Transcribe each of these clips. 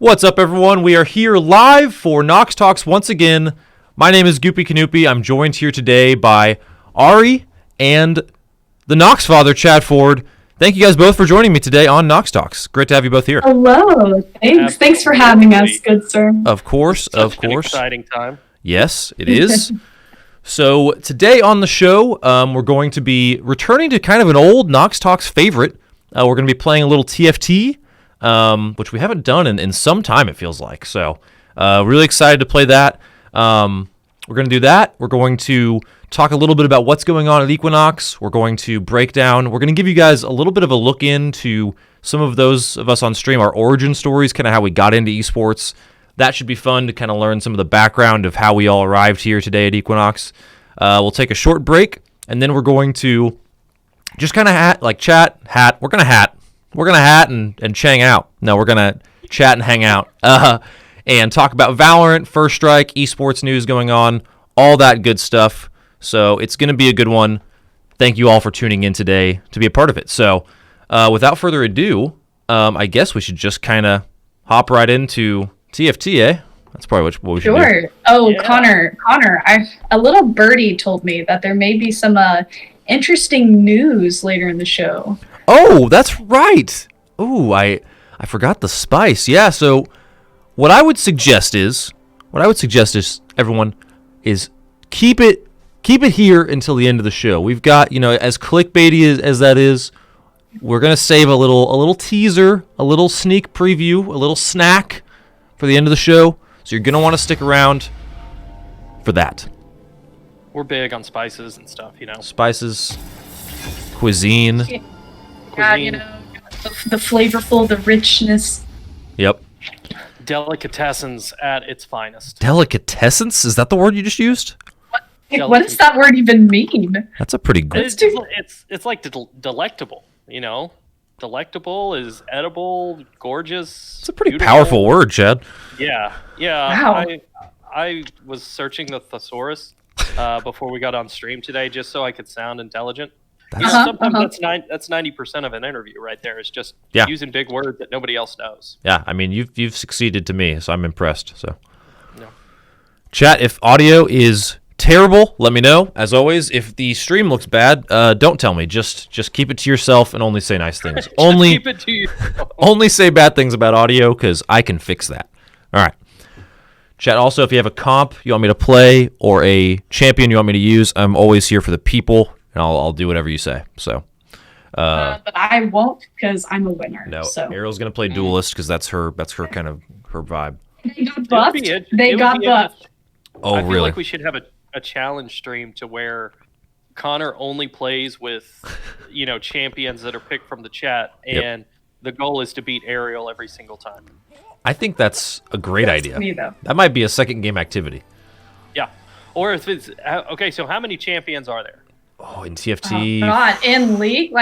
What's up, everyone? We are here live for NOXTalks once again. My name is GoopyKnoopy. I'm joined here today by Ari and the NoxFather, Chad Ford. Thank you guys both for joining me today on NOXTalks. Great to have you both here. Hello. Thanks. Thanks for having us, good sir. Of course, of course. An exciting time. Yes, it is. So today on the show, we're going to be returning to kind of an old NOXTalks favorite. We're going to be playing a little TFT. Which we haven't done in some time, it feels like. So really excited to play that. We're going to do that. We're going to talk a little bit about what's going on at Equinox. We're going to break down. We're going to give you guys a little bit of a look into some of those of us on stream, our origin stories, kind of how we got into esports. That should be fun to kind of learn some of the background of how we all arrived here today at Equinox. We'll take a short break, and then we're going to just kind of chat. We're going to hat and chang out. No, we're going to chat and hang out and talk about Valorant, First Strike, esports news going on, all that good stuff. So it's going to be a good one. Thank you all for tuning in today to be a part of it. So without further ado, I guess we should just kind of hop right into TFT, eh? That's probably what we should do. Sure. Oh, yeah. Connor, a little birdie told me that there may be some interesting news later in the show. Oh, that's right. Oh, I forgot the spice. Yeah, so what I would suggest is everyone is keep it here until the end of the show. We've got, as clickbaity as that is, we're going to save a little teaser, a little sneak preview, a little snack for the end of the show. So you're going to want to stick around for that. We're big on spices and stuff, Spices, cuisine. Yeah, the flavorful, the richness. Yep. Delicatessens at its finest. Delicatessens? Is that the word you just used? What does that word even mean? That's a pretty good... It's like delectable, Delectable is edible, gorgeous. It's a pretty beautiful. Powerful word, Chad. Yeah. Wow. I was searching the thesaurus before we got on stream today just so I could sound intelligent. Sometimes that's 90% of an interview right there. It's just using big words that nobody else knows. Yeah, I mean you've succeeded to me, so I'm impressed. So, yeah. Chat, if audio is terrible, let me know. As always, if the stream looks bad, don't tell me. Just keep it to yourself and only say nice things. Keep it to yourself. Only say bad things about audio because I can fix that. All right. Chat, also, if you have a comp you want me to play or a champion you want me to use, I'm always here for the people. And I'll do whatever you say. So, but I won't because I'm a winner. No, so. Ariel's gonna play duelist because that's her kind of her vibe. They got buffed. They got buffed. Oh, I feel really? like we should have a challenge stream to where Connor only plays with, champions that are picked from the chat, and the goal is to beat Ariel every single time. I think that's a great idea. Me, though. That might be a second game activity. Yeah, or if it's okay. So how many champions are there? Oh, in TFT. Oh, God, in League?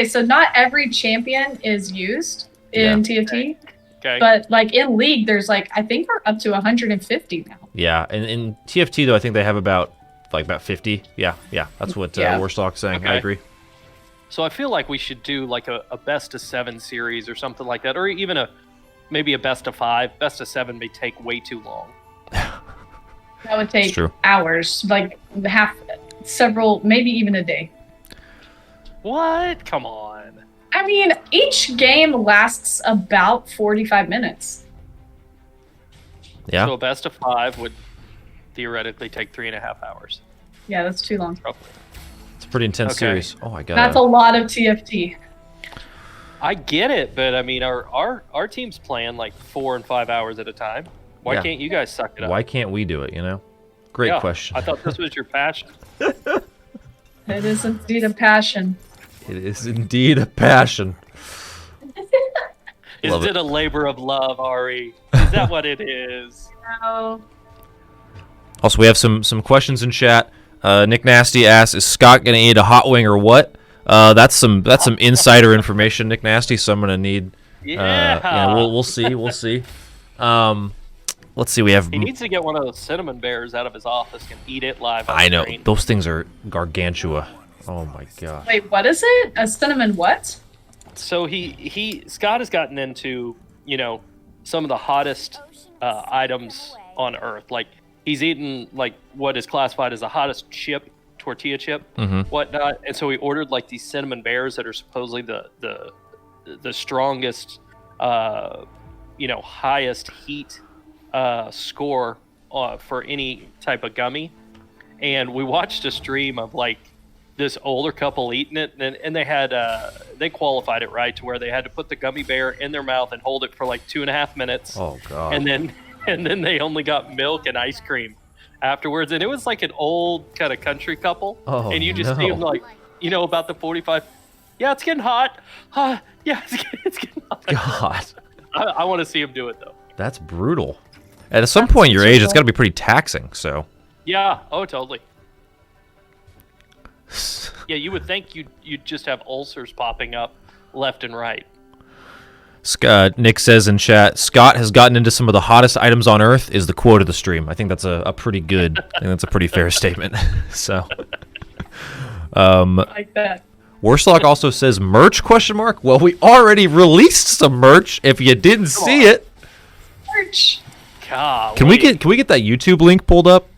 So not every champion is used in TFT. Okay. But, in League, there's, I think we're up to 150 now. Yeah, and in TFT, though, I think they have about 50. Yeah, that's what Warstock's saying. Okay. I agree. So I feel like we should do, a best-of-7 series or something like that, or even maybe a best-of-5. Best-of-7 may take way too long. That would take hours, several, maybe even a day. What? Come on. I mean, each game lasts about 45 minutes. Yeah. So a best of 5 would theoretically take 3.5 hours. Yeah, that's too long. Roughly. It's a pretty intense series. Oh my god. That's a lot of TFT. I get it, but I mean, our team's playing 4 and 5 hours at a time. Why can't you guys suck it up? Why can't we do it? Great question. I thought this was your passion. It is indeed a passion. It is indeed a passion. Is it a labor of love, Ari? Is that what it is? No. Also, we have some questions in chat. Nick Nasty asks, "Is Scott gonna eat a hot wing or what?" That's some insider information, Nick Nasty. So I'm gonna need. We'll see. Let's see. We have. He needs to get one of those cinnamon bears out of his office and eat it live. I know those things are gargantua. Oh my god. Wait, what is it? A cinnamon what? So Scott has gotten into some of the hottest items on Earth. Like he's eaten like what is classified as the hottest chip, tortilla chip, whatnot. And so he ordered like these cinnamon bears that are supposedly the strongest, highest heat score for any type of gummy. And we watched a stream of like this older couple eating it, and they had they qualified it right to where they had to put the gummy bear in their mouth and hold it for like 2.5 minutes. Oh god! And then they only got milk and ice cream afterwards, and it was like an old kind of country couple. Oh, and you just see them like, about the 45. Yeah, it's getting hot. Yeah, it's getting hot. God, I want to see him do it though. That's brutal. And at some point in your age, it's got to be pretty taxing. So. Yeah. Oh, totally. Yeah, you would think you'd just have ulcers popping up left and right. Nick says in chat, Scott has gotten into some of the hottest items on Earth is the quote of the stream. I think that's a pretty good, I think that's a pretty fair statement. So, I like that. Worslock also says merch ? Well, we already released some merch. If you didn't see it, Merch. Can we get that YouTube link pulled up?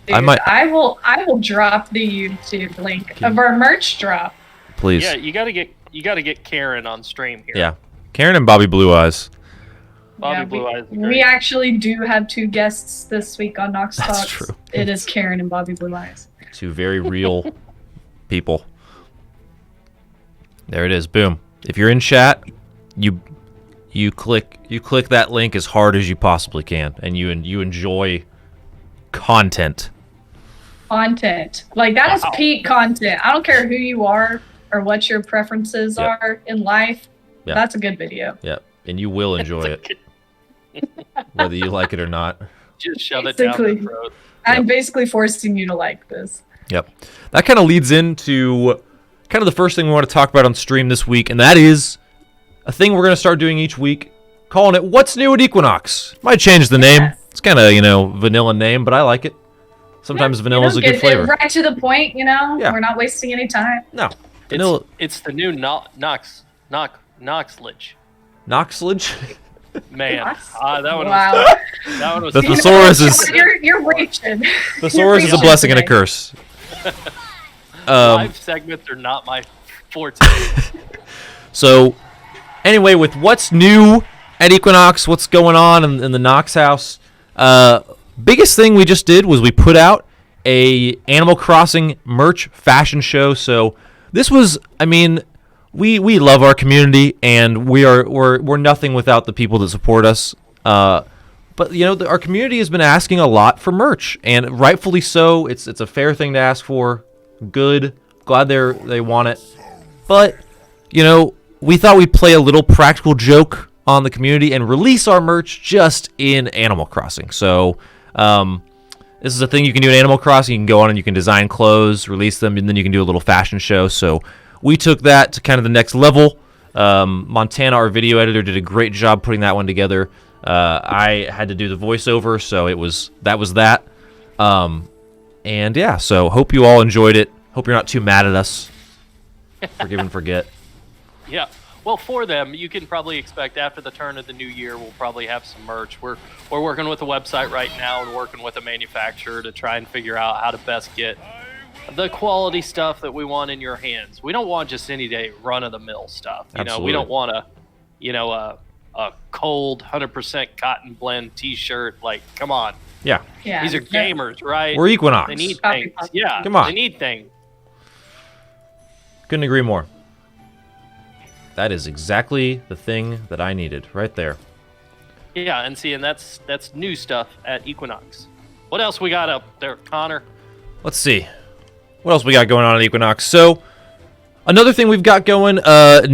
Dude, I will drop the YouTube link of our merch drop. Please. Yeah, you gotta get Karen on stream here. Yeah, Karen and Bobby Blue Eyes. Blue Eyes. We actually do have 2 guests this week on NOXTalks. That's true. It is Karen and Bobby Blue Eyes. 2 very real people. There it is. Boom. If you're in chat, you click that link as hard as you possibly can, and you enjoy content. Like that is peak content. I don't care who you are or what your preferences are in life. Yep. That's a good video. Yep. And you will enjoy it. Whether you like it or not. Just shove it down the throat. I'm basically forcing you to like this. Yep. That kind of leads into kind of the first thing we want to talk about on stream this week, and that is a thing we're going to start doing each week, calling it What's New at Equinox. Might change the name. It's kind of, vanilla name, but I like it. Sometimes vanilla is a good flavor. Right to the point, Yeah. We're not wasting any time. No. Vanilla. It's the new Noxledge. Noxledge? Man, That one was The thesaurus is you're reaching. thesaurus is a blessing and a curse. Live segments are not my forte. So, anyway, with what's new at Equinox, what's going on in the Nox house, biggest thing we just did was we put out a Animal Crossing merch fashion show. So this was, we love our community, and we're nothing without the people that support us. But our community has been asking a lot for merch, and rightfully so. It's a fair thing to ask for. Good, glad they want it. But we thought we'd play a little practical joke on the community and release our merch just in Animal Crossing. So this is a thing you can do in Animal Crossing. You can go on and you can design clothes, release them, and then you can do a little fashion show. So we took that to kind of the next level. Montana, our video editor, did a great job putting that one together. I had to do the voiceover, so that was that. And yeah, so hope you all enjoyed it. Hope you're not too mad at us. Forgive and forget. Yeah. Well, for them, you can probably expect after the turn of the new year, we'll probably have some merch. We're working with a website right now and working with a manufacturer to try and figure out how to best get the quality stuff that we want in your hands. We don't want just any day run-of-the-mill stuff. Absolutely. We don't want a cold 100% cotton blend T-shirt. Like, come on. Yeah. These are gamers, right? We're Equinox. They need things. Yeah. Come on. They need things. Couldn't agree more. That is exactly the thing that I needed right there. Yeah, and that's new stuff at Equinox. What else we got up there, Connor? Let's see. What else we got going on at Equinox? So, another thing we've got going,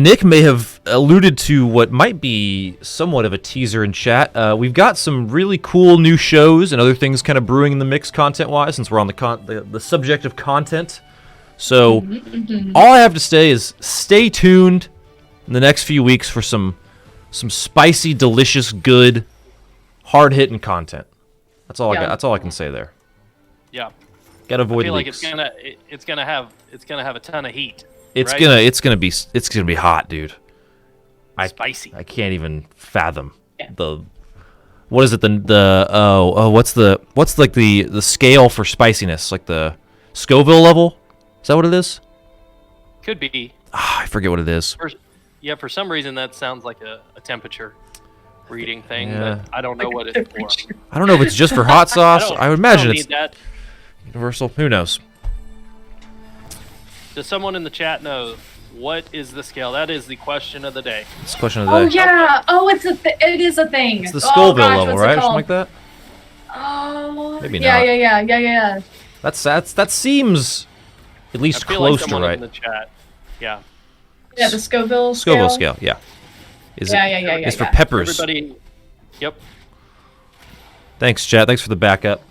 Nick may have alluded to what might be somewhat of a teaser in chat. We've got some really cool new shows and other things kind of brewing in the mix content-wise, since we're on the subject of content. So, all I have to say is stay tuned in the next few weeks for some spicy, delicious, good, hard-hitting content. That's all I got. That's all I can say there. Yeah. Gotta avoid I feel leaks. like it's gonna have a ton of heat. It's right? gonna be hot, dude. Spicy. I can't even fathom what is it? What's like the scale for spiciness? Like the Scoville level? Is that what it is? Could be. I forget what it is. For some reason that sounds like a temperature reading thing, Yeah. but I don't know what it's for. I don't know if it's just for hot sauce. I would imagine it's that. universal. Who knows? Does someone in the chat know what is the scale? That is the question of the day. It's the question of the Oh day. yeah. Oh, it is a thing. It's the Scoville level, what's right? it Or something called? like that. Oh. Maybe yeah, not. Yeah. That seems at least I feel close like to someone right. in the chat. Yeah. Yeah, the Scoville scale. Scoville scale, yeah. Yeah. It's for peppers. Everybody. Yep. Thanks, chat. Thanks for the backup.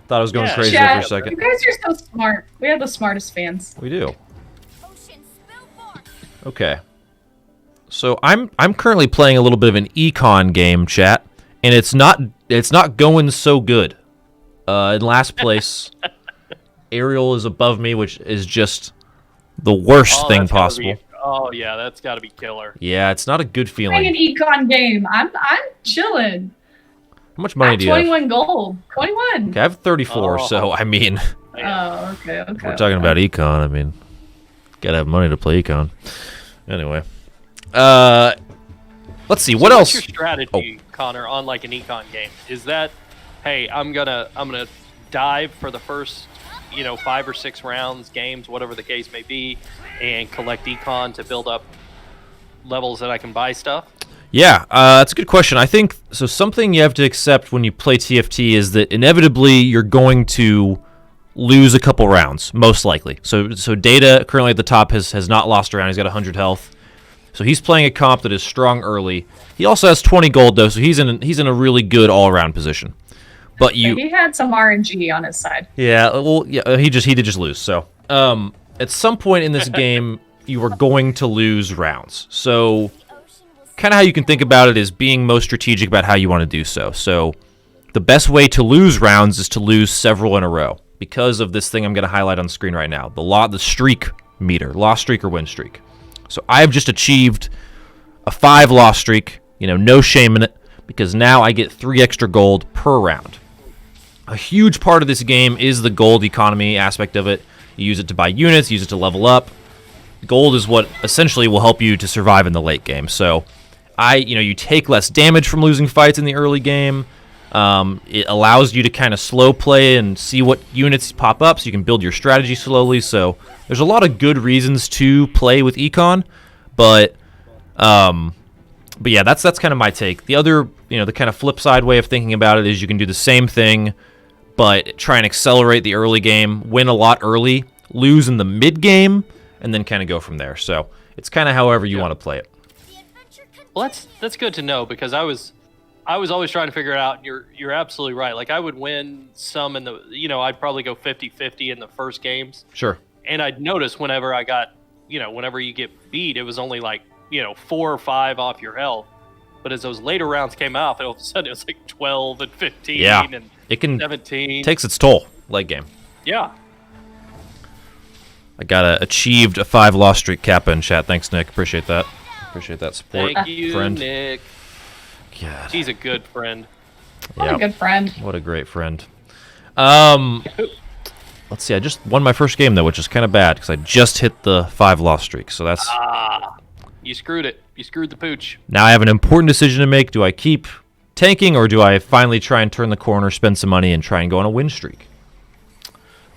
Thought I was going crazy there for a Chat, second. you guys are so smart. We have the smartest fans. We do. Okay. So I'm currently playing a little bit of an econ game, chat, and it's not going so good. In last place, Ariel is above me, which is just the worst thing possible. Oh yeah, that's got to be killer. Yeah, it's not a good Playing an feeling. econ game. I'm chilling. How much money do you have? 21 gold. 21. Okay, I have 34, so I mean, Oh, okay. we're talking about econ. I mean, gotta have money to play econ. Anyway, let's see what else. What's your strategy, Connor, on like an econ game? Is that, hey, I'm gonna dive for the first 5 or 6 rounds, games, whatever the case may be, and collect econ to build up levels that I can buy stuff? Yeah, that's a good question. I think so. Something you have to accept when you play TFT is that inevitably you're going to lose a couple rounds, most likely. So Data currently at the top has not lost a round. He's got 100 health. So he's playing a comp that is strong early. He also has 20 gold though, so he's in a really good all-around position. But he had some RNG on his side. Yeah, well, yeah, he did just lose. So, at some point in this game, you are going to lose rounds. So, kind of how you can think about it is being most strategic about how you want to do so. So, the best way to lose rounds is to lose several in a row because of this thing I'm going to highlight on the screen right now, the streak meter, loss streak or win streak. So, I have just achieved a 5 loss streak. No shame in it because now I get 3 extra gold per round. A huge part of this game is the gold economy aspect of it. You use it to buy units, use it to level up. Gold is what essentially will help you to survive in the late game. So, you take less damage from losing fights in the early game. It allows you to kind of slow play and see what units pop up so you can build your strategy slowly. So, there's a lot of good reasons to play with econ, but yeah, that's kind of my take. The other, the kind of flip side way of thinking about it is you can do the same thing, but try and accelerate the early game, win a lot early, lose in the mid game, and then kind of go from there. So it's kind of however you want to play it. Well, that's good to know because I was always trying to figure it out. You're absolutely right. Like I would win some in the, I'd probably go 50-50 in the first games. Sure. And I'd notice whenever I got, whenever you get beat, it was only like, 4 or 5 off your health. But as those later rounds came out, all of a sudden it was like 12 and 15 and it can 17. Takes its toll late game. Yeah. I got achieved a 5 loss streak kappa in chat. Thanks, Nick. Appreciate that. Appreciate that support. Thank you, friend. Nick. God. He's a good friend. What a good friend. What a great friend. Let's see. I just won my first game though, which is kind of bad because I just hit the 5 loss streak. So that's You screwed it. You screwed the pooch. now I have an important decision to make. Do I keep tanking or do I finally try and turn the corner, spend some money, and try and go on a win streak?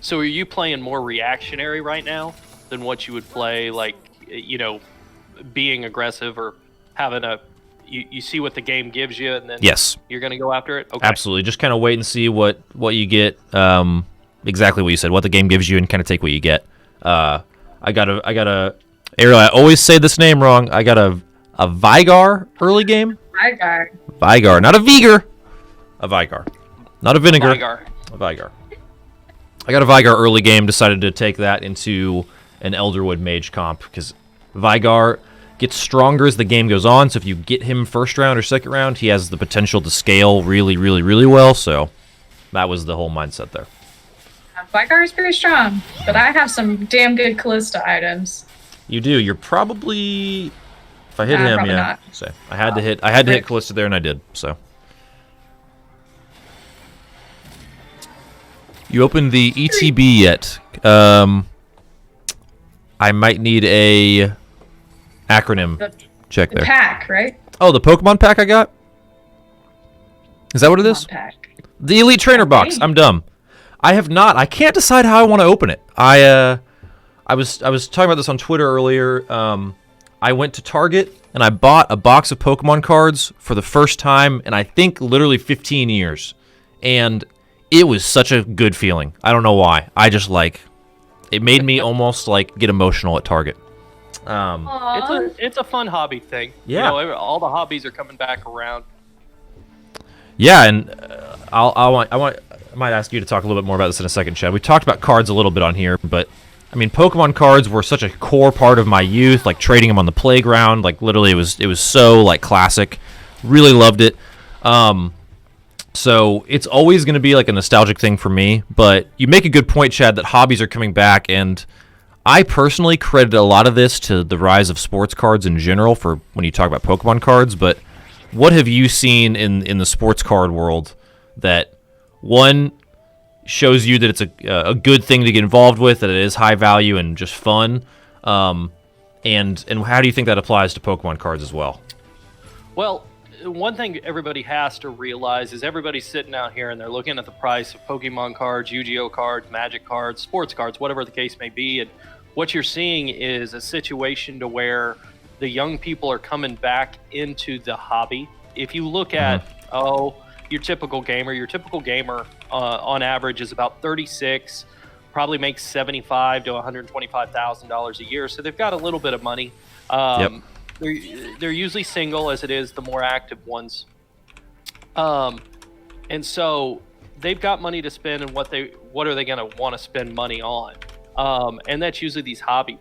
So are you playing more reactionary right now than what you would play, like, being aggressive or having you see what the game gives you and then Yes. you're going to go after it? Okay. Absolutely. Just kind of wait and see what you get. Exactly what you said, what the game gives you, and kind of take what you get. I got a Ariel, I always say this name wrong. I got a Vigar early game. Vigar, not a Vigar. A Vigar. Not a vinegar. Vigar. A Vigar. I got a Vigar early game, decided to take that into an Elderwood mage comp, because Vigar gets stronger as the game goes on, so if you get him first round or second round, he has the potential to scale really, really, really well, so that was the whole mindset there. Vigar is pretty strong, but I have some damn good Callista items. You do. You're probably... If I hit him, probably yeah. not. So I had to hit Callista there, and I did, so... You opened the ETB yet? I might need a acronym check The there. pack, right? Oh, the Pokemon pack I got? Is that what it is? Pack. The Elite Trainer box. I'm dumb. I have not. I can't decide how I want to open it. I was talking about this on Twitter earlier. I went to Target and I bought a box of Pokemon cards for the first time in I think literally 15 years. And it was such a good feeling. I don't know why. I just it made me almost get emotional at Target. It's a fun hobby thing. Yeah. All the hobbies are coming back around. Yeah, and I might ask you to talk a little bit more about this in a second, Chad. We talked about cards a little bit on here, but I mean, Pokemon cards were such a core part of my youth, trading them on the playground. Literally, it was so classic. Really loved it. So it's always going to be a nostalgic thing for me. But you make a good point, Chad, that hobbies are coming back, and I personally credit a lot of this to the rise of sports cards in general for when you talk about Pokemon cards. But what have you seen in the sports card world that, one, shows you that it's a good thing to get involved with, that it is high value and just fun, and how do you think that applies to Pokemon cards as well? Well, one thing everybody has to realize is everybody's sitting out here and they're looking at the price of Pokemon cards, Yu-Gi-Oh cards, Magic cards, sports cards, whatever the case may be, and what you're seeing is a situation to where the young people are coming back into the hobby. If you look at your typical gamer on average is about 36, probably makes $75,000 to $125,000 a year, so they've got a little bit of money. They're usually single, as it is the more active ones, and so they've got money to spend. And what are they going to want to spend money on? And that's usually these hobby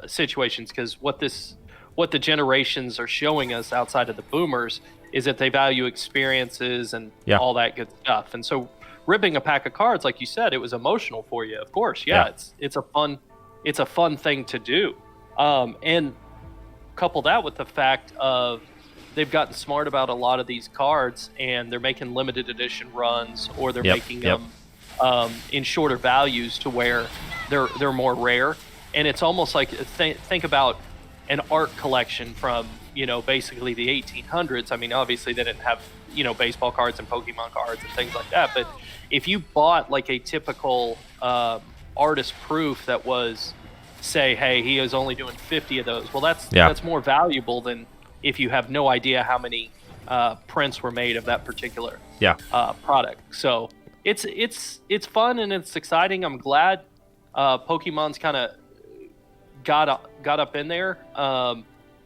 situations, because what the generations are showing us outside of the boomers is that they value experiences and all that good stuff. And so ripping a pack of cards, like you said, it was emotional for you, of course. It's a fun thing to do. And couple that with the fact of they've gotten smart about a lot of these cards, and they're making limited edition runs, or they're making them in shorter values to where they're more rare. And it's almost like think about an art collection from basically the 1800s. I mean, obviously they didn't have baseball cards and Pokemon cards and things like that, but if you bought a typical artist proof that was, say, hey, he is only doing 50 of those, well, that's more valuable than if you have no idea how many prints were made of that particular product. So it's fun and it's exciting. I'm glad Pokemon's kind of got up in there.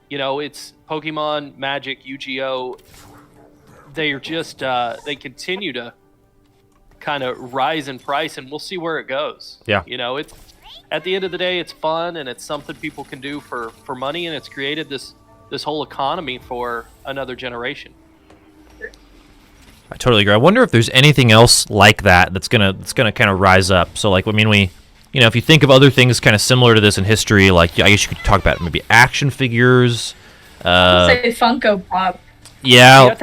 It's Pokemon, Magic, Yu-Gi-Oh. They're just they continue to kind of rise in price, and we'll see where it goes. It's at the end of the day, it's fun and it's something people can do for money, and it's created this whole economy for another generation. I totally agree. I wonder if there's anything else like that's gonna kind of rise up. So if you think of other things kind of similar to this in history, I guess you could talk about maybe action figures. Say Funko Pop. Yeah.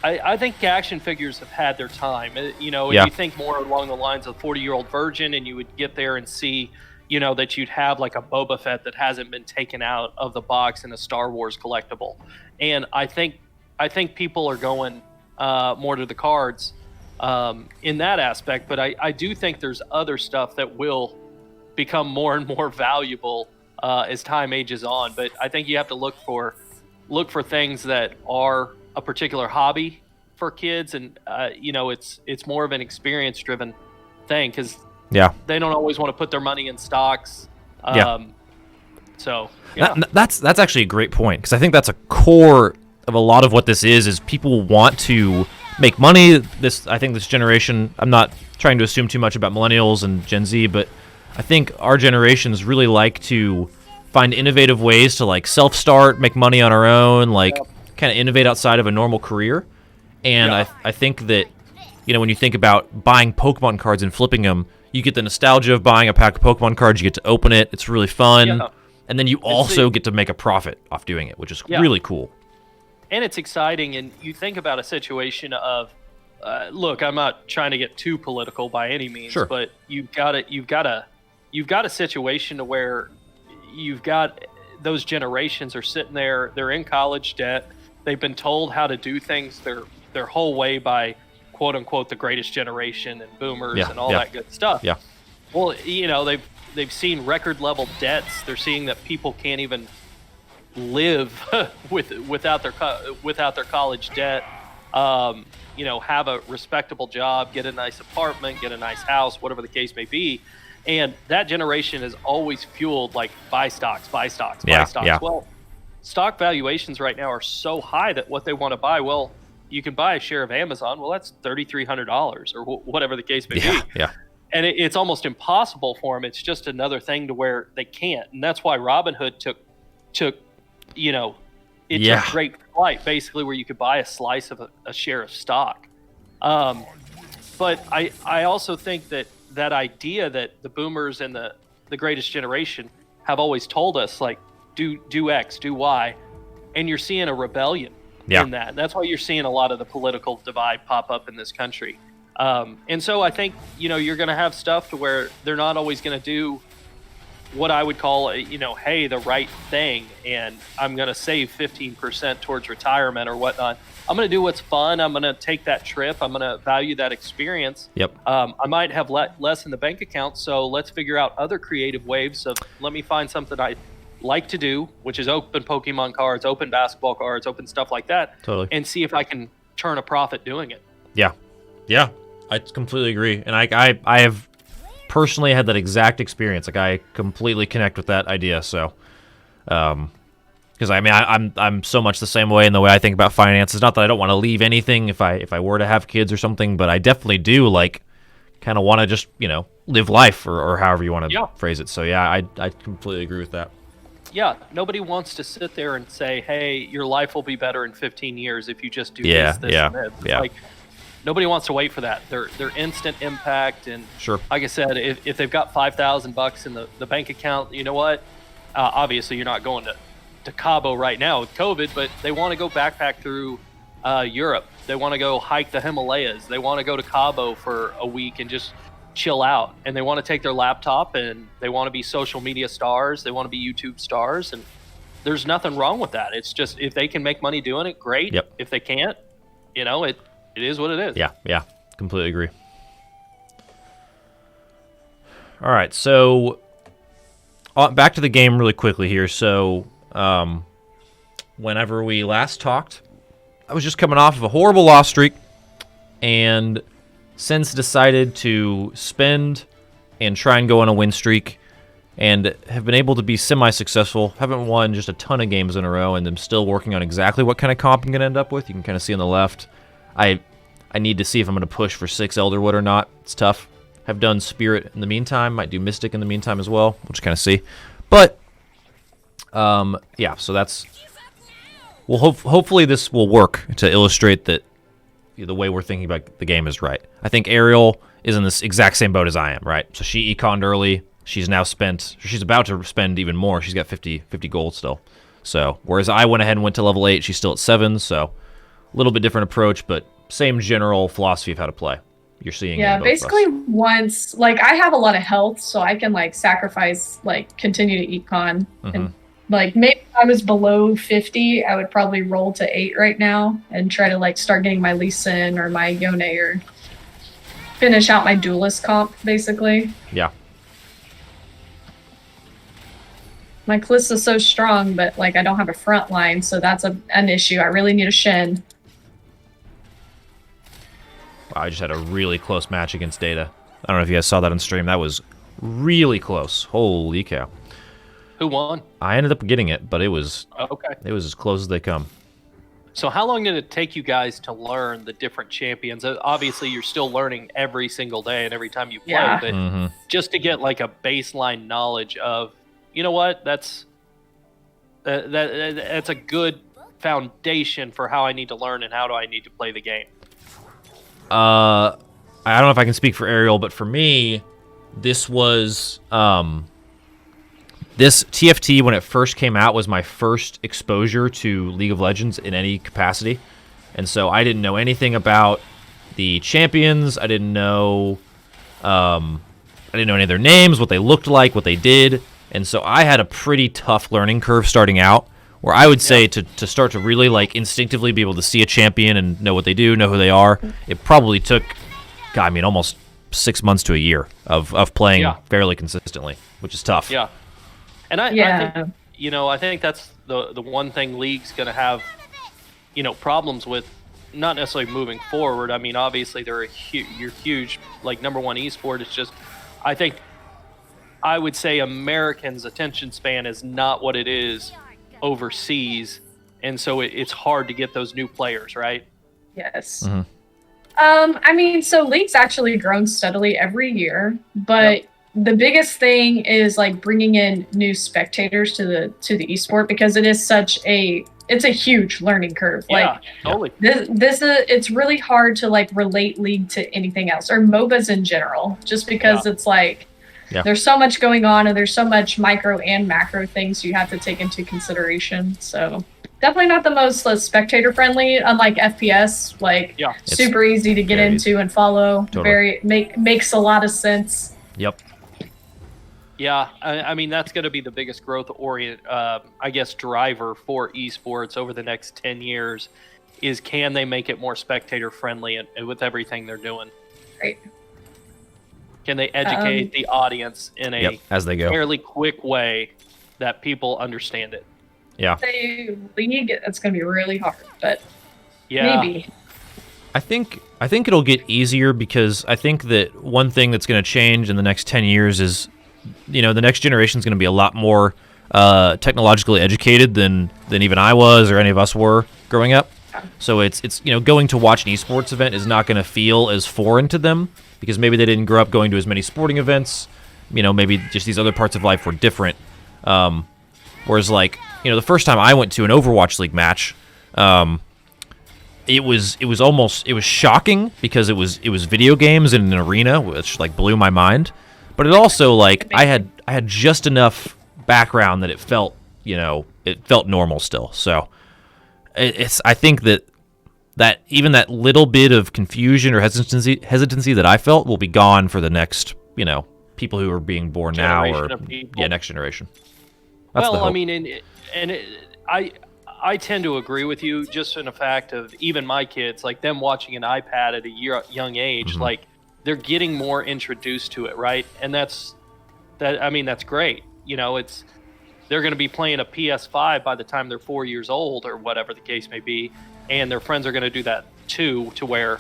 I think action figures have had their time. You think more along the lines of 40-year-old virgin, and you would get there and see, that you'd have a Boba Fett that hasn't been taken out of the box in a Star Wars collectible. And I think people are going more to the cards in that aspect. But I do think there's other stuff that will become more and more valuable as time ages on. But I think you have to look for things that are a particular hobby for kids, and it's more of an experience driven thing, because they don't always want to put their money in stocks. That's actually a great point, because I think that's a core of a lot of what this is people want to make money. I think this generation, I'm not trying to assume too much about millennials and Gen Z, but I think our generations really like to find innovative ways to self-start, make money on our own, kind of innovate outside of a normal career. And I think that, when you think about buying Pokemon cards and flipping them, you get the nostalgia of buying a pack of Pokemon cards, you get to open it, it's really fun, and then you also get to make a profit off doing it, which is really cool. And it's exciting, and you think about a situation of, look, I'm not trying to get too political by any means, Sure. but you've got a situation to where you've got those generations are sitting there, they're in college debt, they've been told how to do things their whole way by quote unquote the greatest generation and boomers and all that good stuff. Yeah. Well, they've seen record level debts. They're seeing that people can't even live without their college debt. Have a respectable job, get a nice apartment, get a nice house, whatever the case may be. And that generation is always fueled like buy stocks. Yeah. Well, stock valuations right now are so high that what they want to buy, well, you can buy a share of Amazon. Well, that's $3,300 or whatever the case may be. Yeah. And it's almost impossible for them. It's just another thing to where they can't. And that's why Robinhood took took great flight, basically, where you could buy a slice of a share of stock. But I also think that idea that the boomers and the greatest generation have always told us, like, do X, do Y, and you're seeing a rebellion in that. And that's why you're seeing a lot of the political divide pop up in this country. And so I think, you're going to have stuff to where they're not always going to do what I would call, hey, the right thing, and I'm going to save 15% towards retirement or whatnot. I'm going to do what's fun. I'm going to take that trip. I'm going to value that experience. Yep. I might have less in the bank account, so let's figure out other creative ways of let me find something I like to do, which is open Pokemon cards, open basketball cards, open stuff like that. Totally. And see if I can turn a profit doing it. Yeah. I completely agree, and I have personally had that exact experience. Like, I completely connect with that idea. So, because I'm so much the same way in the way I think about finances. Not that I don't want to leave anything if I were to have kids or something, but I definitely do kind of want to just live life or however you want to phrase it. So yeah, I completely agree with that. Yeah, nobody wants to sit there and say, hey, your life will be better in 15 years if you just do this, and this. It's like, nobody wants to wait for that. They're instant impact. And sure, like I said, if they've got $5,000 in the bank account, you know what? Obviously, you're not going to Cabo right now with COVID, but they want to go backpack through Europe. They want to go hike the Himalayas. They want to go to Cabo for a week and just chill out. And they want to take their laptop and they want to be social media stars. They want to be YouTube stars. And there's nothing wrong with that. It's just, if they can make money doing it, great. Yep. If they can't, it is what it is. Yeah, completely agree. All right, so back to the game really quickly here. So whenever we last talked, I was just coming off of a horrible loss streak, and since decided to spend and try and go on a win streak, and have been able to be semi-successful. Haven't won just a ton of games in a row, and I'm still working on exactly what kind of comp I'm going to end up with. You can kind of see on the left. I need to see if I'm going to push for 6 Elderwood or not. It's tough. Have done Spirit in the meantime. Might do Mystic in the meantime as well. We'll just kind of see. But, yeah, so that's... Well, hopefully this will work to illustrate that the way we're thinking about the game is right. I think Ariel is in this exact same boat as I am, right? So she econ'd early. She's now spent... She's about to spend even more. She's got 50 gold still. So, whereas I went ahead and went to level 8, she's still at 7, so... A little bit different approach, but same general philosophy of how to play. You're seeing. Yeah, basically once, I have a lot of health, so I can sacrifice, continue to econ. And maybe if I was below 50, I would probably roll to 8 right now and try to start getting my Lee Sin or my Yone or finish out my duelist comp, basically. Yeah. My Kalista's so strong, but I don't have a front line, so that's an issue. I really need a Shin. I just had a really close match against Data. I don't know if you guys saw that on stream. That was really close. Holy cow. Who won? I ended up getting it, but it was okay. It was as close as they come. So how long did it take you guys to learn the different champions? Obviously, you're still learning every single day and every time you play, but just to get a baseline knowledge of, you know what, that's a good foundation for how I need to learn and how do I need to play the game. I don't know if I can speak for Ariel, but for me, this was this TFT when it first came out was my first exposure to League of Legends in any capacity, and so I didn't know anything about the champions. I didn't know any of their names, what they looked like, what they did. And so I had a pretty tough learning curve starting out, where I would say to start to really like instinctively be able to see a champion and know what they do, know who they are, it probably took, almost 6 months to a year of playing fairly consistently, which is tough. Yeah. And I think, I think that's the one thing League's going to have, problems with, not necessarily moving forward. I mean, obviously they're you're huge, like number one esport. It's just, I think I would say Americans' attention span is not what it is overseas, and so it's hard to get those new players, right? Yes. Mm-hmm. So League's actually grown steadily every year, but the biggest thing is like bringing in new spectators to the esport, because it is it's a huge learning curve. Yeah, totally. It's really hard to like relate League to anything else, or MOBAs in general, just because it's like there's so much going on, and there's so much micro and macro things you have to take into consideration. So definitely not the most spectator friendly, unlike FPS. Like super easy to get into and follow. Totally. Makes a lot of sense. Yep. Yeah, I mean, that's going to be the biggest growth driver for esports over the next 10 years is, can they make it more spectator friendly and with everything they're doing? Right. Can they educate the audience in a as they go fairly quick way that people understand it? Yeah. League, it's going to be really hard, but maybe. I think it'll get easier, because I think that one thing that's going to change in the next 10 years is, the next generation is going to be a lot more technologically educated than even I was or any of us were growing up. So it's going to watch an esports event is not going to feel as foreign to them, because maybe they didn't grow up going to as many sporting events. Maybe just these other parts of life were different. Whereas like, the first time I went to an Overwatch League match, it was shocking, because it was video games in an arena, which like blew my mind. But it also, like, I had just enough background that it felt normal still. So I think that even that little bit of confusion or hesitancy that I felt will be gone for the next, people who are being born now, or next generation. That's the hope. I mean, I tend to agree with you, just in the fact of even my kids, like them watching an iPad at a young age, like, they're getting more introduced to it, right? And that's great. They're going to be playing a PS5 by the time they're 4 years old, or whatever the case may be, and their friends are going to do that too. To where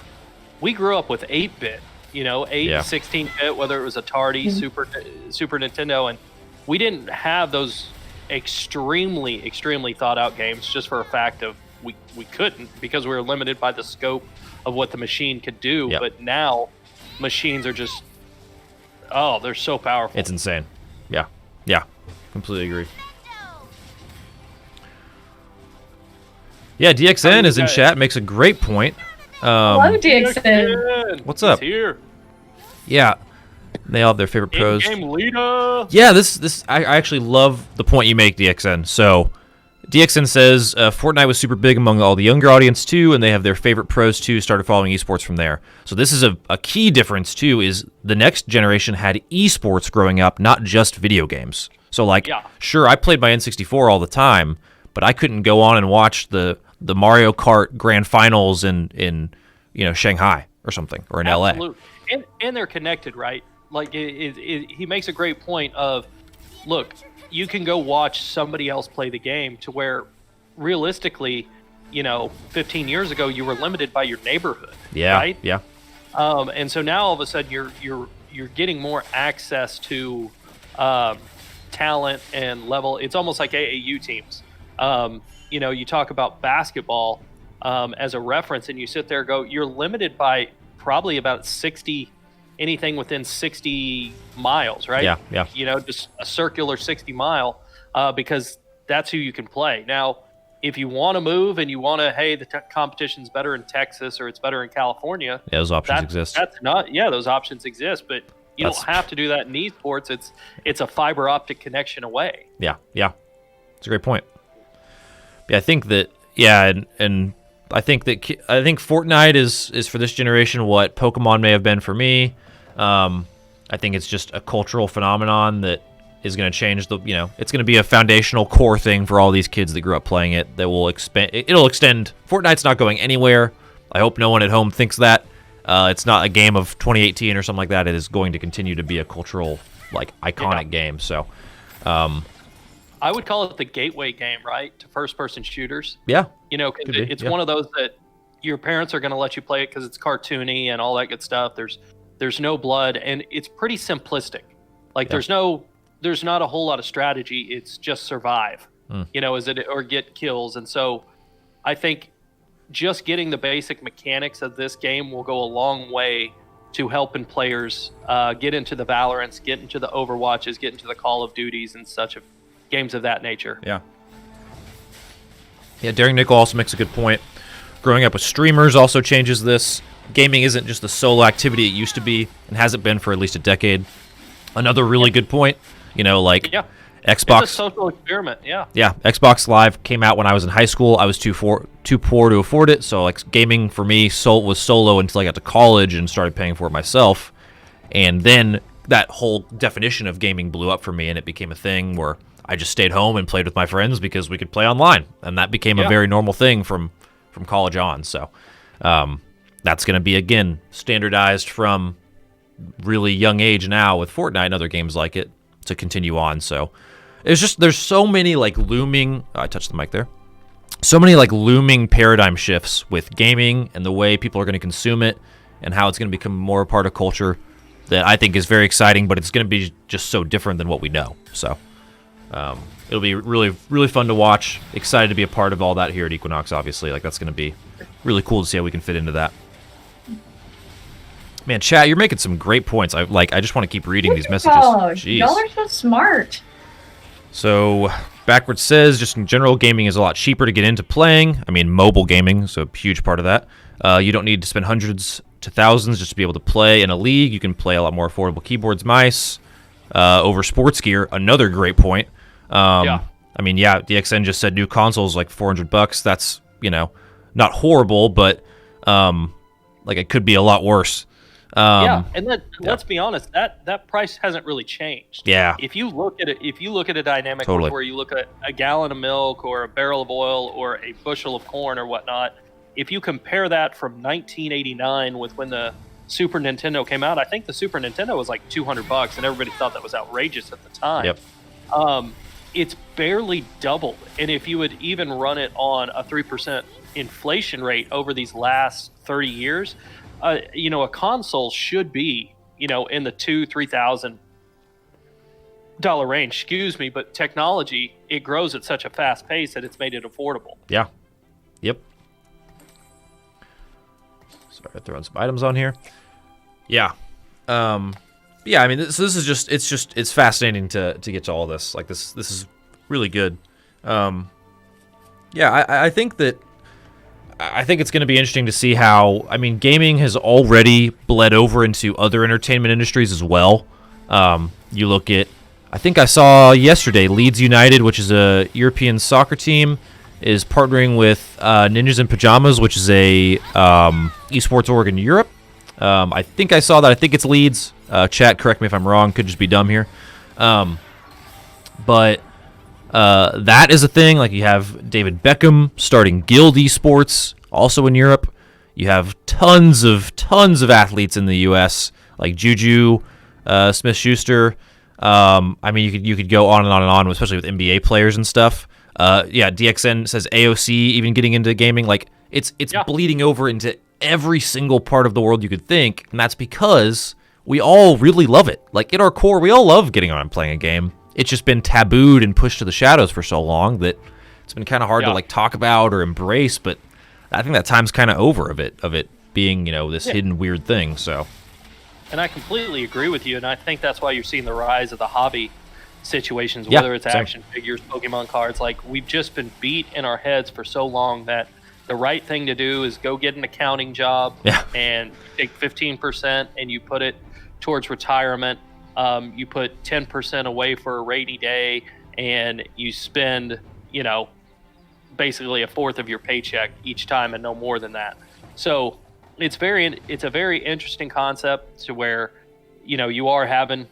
we grew up with 8-bit, 16-bit, whether it was Atari, Super Nintendo, and we didn't have those extremely thought out games, just for a fact of we couldn't, because we were limited by the scope of what the machine could do. But now machines are just, they're so powerful. It's insane. Yeah, completely agree. Yeah, DXN is in chat, makes a great point. Hello, DXN. What's up? He's here. Yeah, they all have their favorite pros. In-game leader. Yeah, I actually love the point you make, DXN. So DXN says Fortnite was super big among all the younger audience too, and they have their favorite pros too, started following esports from there. So this is a key difference too, is the next generation had esports growing up, not just video games. So like, sure, I played my N64 all the time, but I couldn't go on and watch the Mario Kart Grand Finals in Shanghai or something, or in LA. And they're connected, right? Like he makes a great point of, look, you can go watch somebody else play the game, to where realistically, 15 years ago you were limited by your neighborhood. Yeah. Right? Yeah. And so now all of a sudden you're getting more access to talent and level. It's almost like AAU teams. You talk about basketball as a reference, and you sit there and go, you're limited by probably about 60, anything within 60 miles, right? Yeah. Just a circular 60 mile, because that's who you can play. Now, if you want to move and you want to, hey, the competition's better in Texas or it's better in California. Yeah, those options exist. Those options exist, but you don't have to do that in esports. It's a fiber optic connection away. Yeah. It's a great point. Yeah, I think that, and I think Fortnite is for this generation what Pokemon may have been for me. I think it's just a cultural phenomenon that is going to change it's going to be a foundational core thing for all these kids that grew up playing it that will expand. It'll extend. Fortnite's not going anywhere. I hope no one at home thinks that. It's not a game of 2018 or something like that. It is going to continue to be a cultural, iconic game. So, I would call it the gateway game, right, to first-person shooters. Yeah. It's one of those that your parents are going to let you play it because it's cartoony and all that good stuff. There's no blood, and it's pretty simplistic. There's not a whole lot of strategy. It's just survive, or get kills. And so I think just getting the basic mechanics of this game will go a long way to helping players get into the Valorants, get into the Overwatches, get into the Call of Duties and such games of that nature. Yeah. Yeah, Daring Nickel also makes a good point. Growing up with streamers also changes this. Gaming isn't just the solo activity it used to be and hasn't been for at least a decade. Another really good point, Xbox. It's a social experiment, yeah. Yeah, Xbox Live came out when I was in high school. I was too poor to afford it, so gaming for me was solo until I got to college and started paying for it myself. And then that whole definition of gaming blew up for me, and it became a thing where I just stayed home and played with my friends because we could play online, and that became a very normal thing from college on. So that's going to be, again, standardized from really young age now with Fortnite and other games like it to continue on. So there's so many looming, I touched the mic there, so many looming paradigm shifts with gaming and the way people are going to consume it and how it's going to become more a part of culture that I think is very exciting, but it's going to be just so different than what we know. So it'll be really, really fun to watch. Excited to be a part of all that here at Equinox, obviously. That's going to be really cool to see how we can fit into that. Man, chat, you're making some great points. I just want to keep reading these messages. Jeez. Y'all are so smart. So, Backwards says, just in general, gaming is a lot cheaper to get into playing. I mean, mobile gaming is a huge part of that. You don't need to spend hundreds to thousands just to be able to play in a league. You can play a lot more affordable keyboards, mice, over sports gear. Another great point. I mean, DXN just said new consoles $400. That's, not horrible, but it could be a lot worse. And let's be honest, that price hasn't really changed. Yeah. If you look at a dynamic where you look at a gallon of milk or a barrel of oil or a bushel of corn or whatnot, if you compare that from 1989 with when the Super Nintendo came out, I think the Super Nintendo was $200, and everybody thought that was outrageous at the time. Yep. It's barely doubled, and if you would even run it on a 3% inflation rate over these last 30 years, a console should be, in the $2,000-$3,000 range. Excuse me, but technology, it grows at such a fast pace that it's made it affordable. Yeah. Yep. Sorry, throwing some items on here. Yeah. Yeah. I mean, this is just it's fascinating to get to all this. This is really good. Yeah. I think that. I think it's going to be interesting to see how, gaming has already bled over into other entertainment industries as well. You look at, I think I saw yesterday, Leeds United, which is a European soccer team, is partnering with Ninjas in Pajamas, which is a esports org in Europe. I think I saw that. I think it's Leeds. Chat, correct me if I'm wrong. Could just be dumb here. But that is a thing. You have David Beckham starting Guild Esports, also in Europe. You have tons of athletes in the U.S. like Juju, Smith-Schuster. You could go on and on and on, especially with NBA players and stuff. DXN says AOC even getting into gaming. It's bleeding over into every single part of the world you could think, and that's because we all really love it. At our core, we all love getting on and playing a game. It's just been tabooed and pushed to the shadows for so long that it's been kind of hard to talk about or embrace. But I think that time's kind of over of it being this hidden weird thing. So, and I completely agree with you, and I think that's why you're seeing the rise of the hobby situations, whether it's action figures, Pokemon cards. We've just been beat in our heads for so long that the right thing to do is go get an accounting job and take 15% and you put it towards retirement. You put 10% away for a rainy day, and you spend, basically a fourth of your paycheck each time and no more than that. So it's a very interesting concept to where, you are having,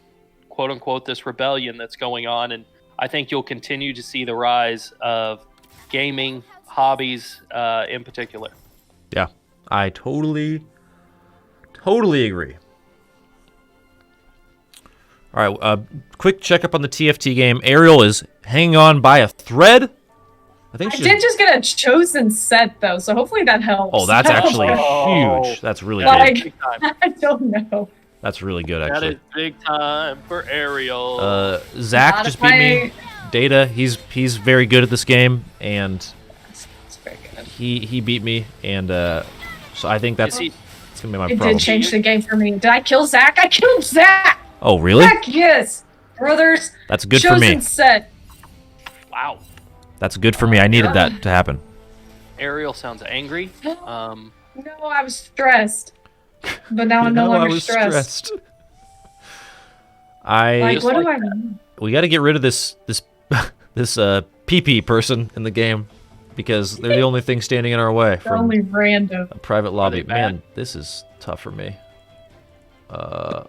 quote unquote, this rebellion that's going on. And I think you'll continue to see the rise of gaming hobbies in particular. Yeah, I totally agree. All right, quick checkup on the TFT game. Ariel is hanging on by a thread. I did just get a chosen set though, so hopefully that helps. Oh, that's actually huge. That's really good. I don't know. That's really good, actually. That is big time for Ariel. Zach just beat me. Data, he's very good at this game, and he beat me, and so I think it's gonna be my problem. It did change the game for me. Did I kill Zach? I killed Zach. Oh, really? Heck yes, brothers. That's good for me. Set. Wow. That's good for me. I needed that to happen. Ariel sounds angry. No, I was stressed, but now I'm no longer stressed. What do I mean? We got to get rid of this PP person in the game because they're the only thing standing in our way. They're only random. A private lobby. Man, this is tough for me. All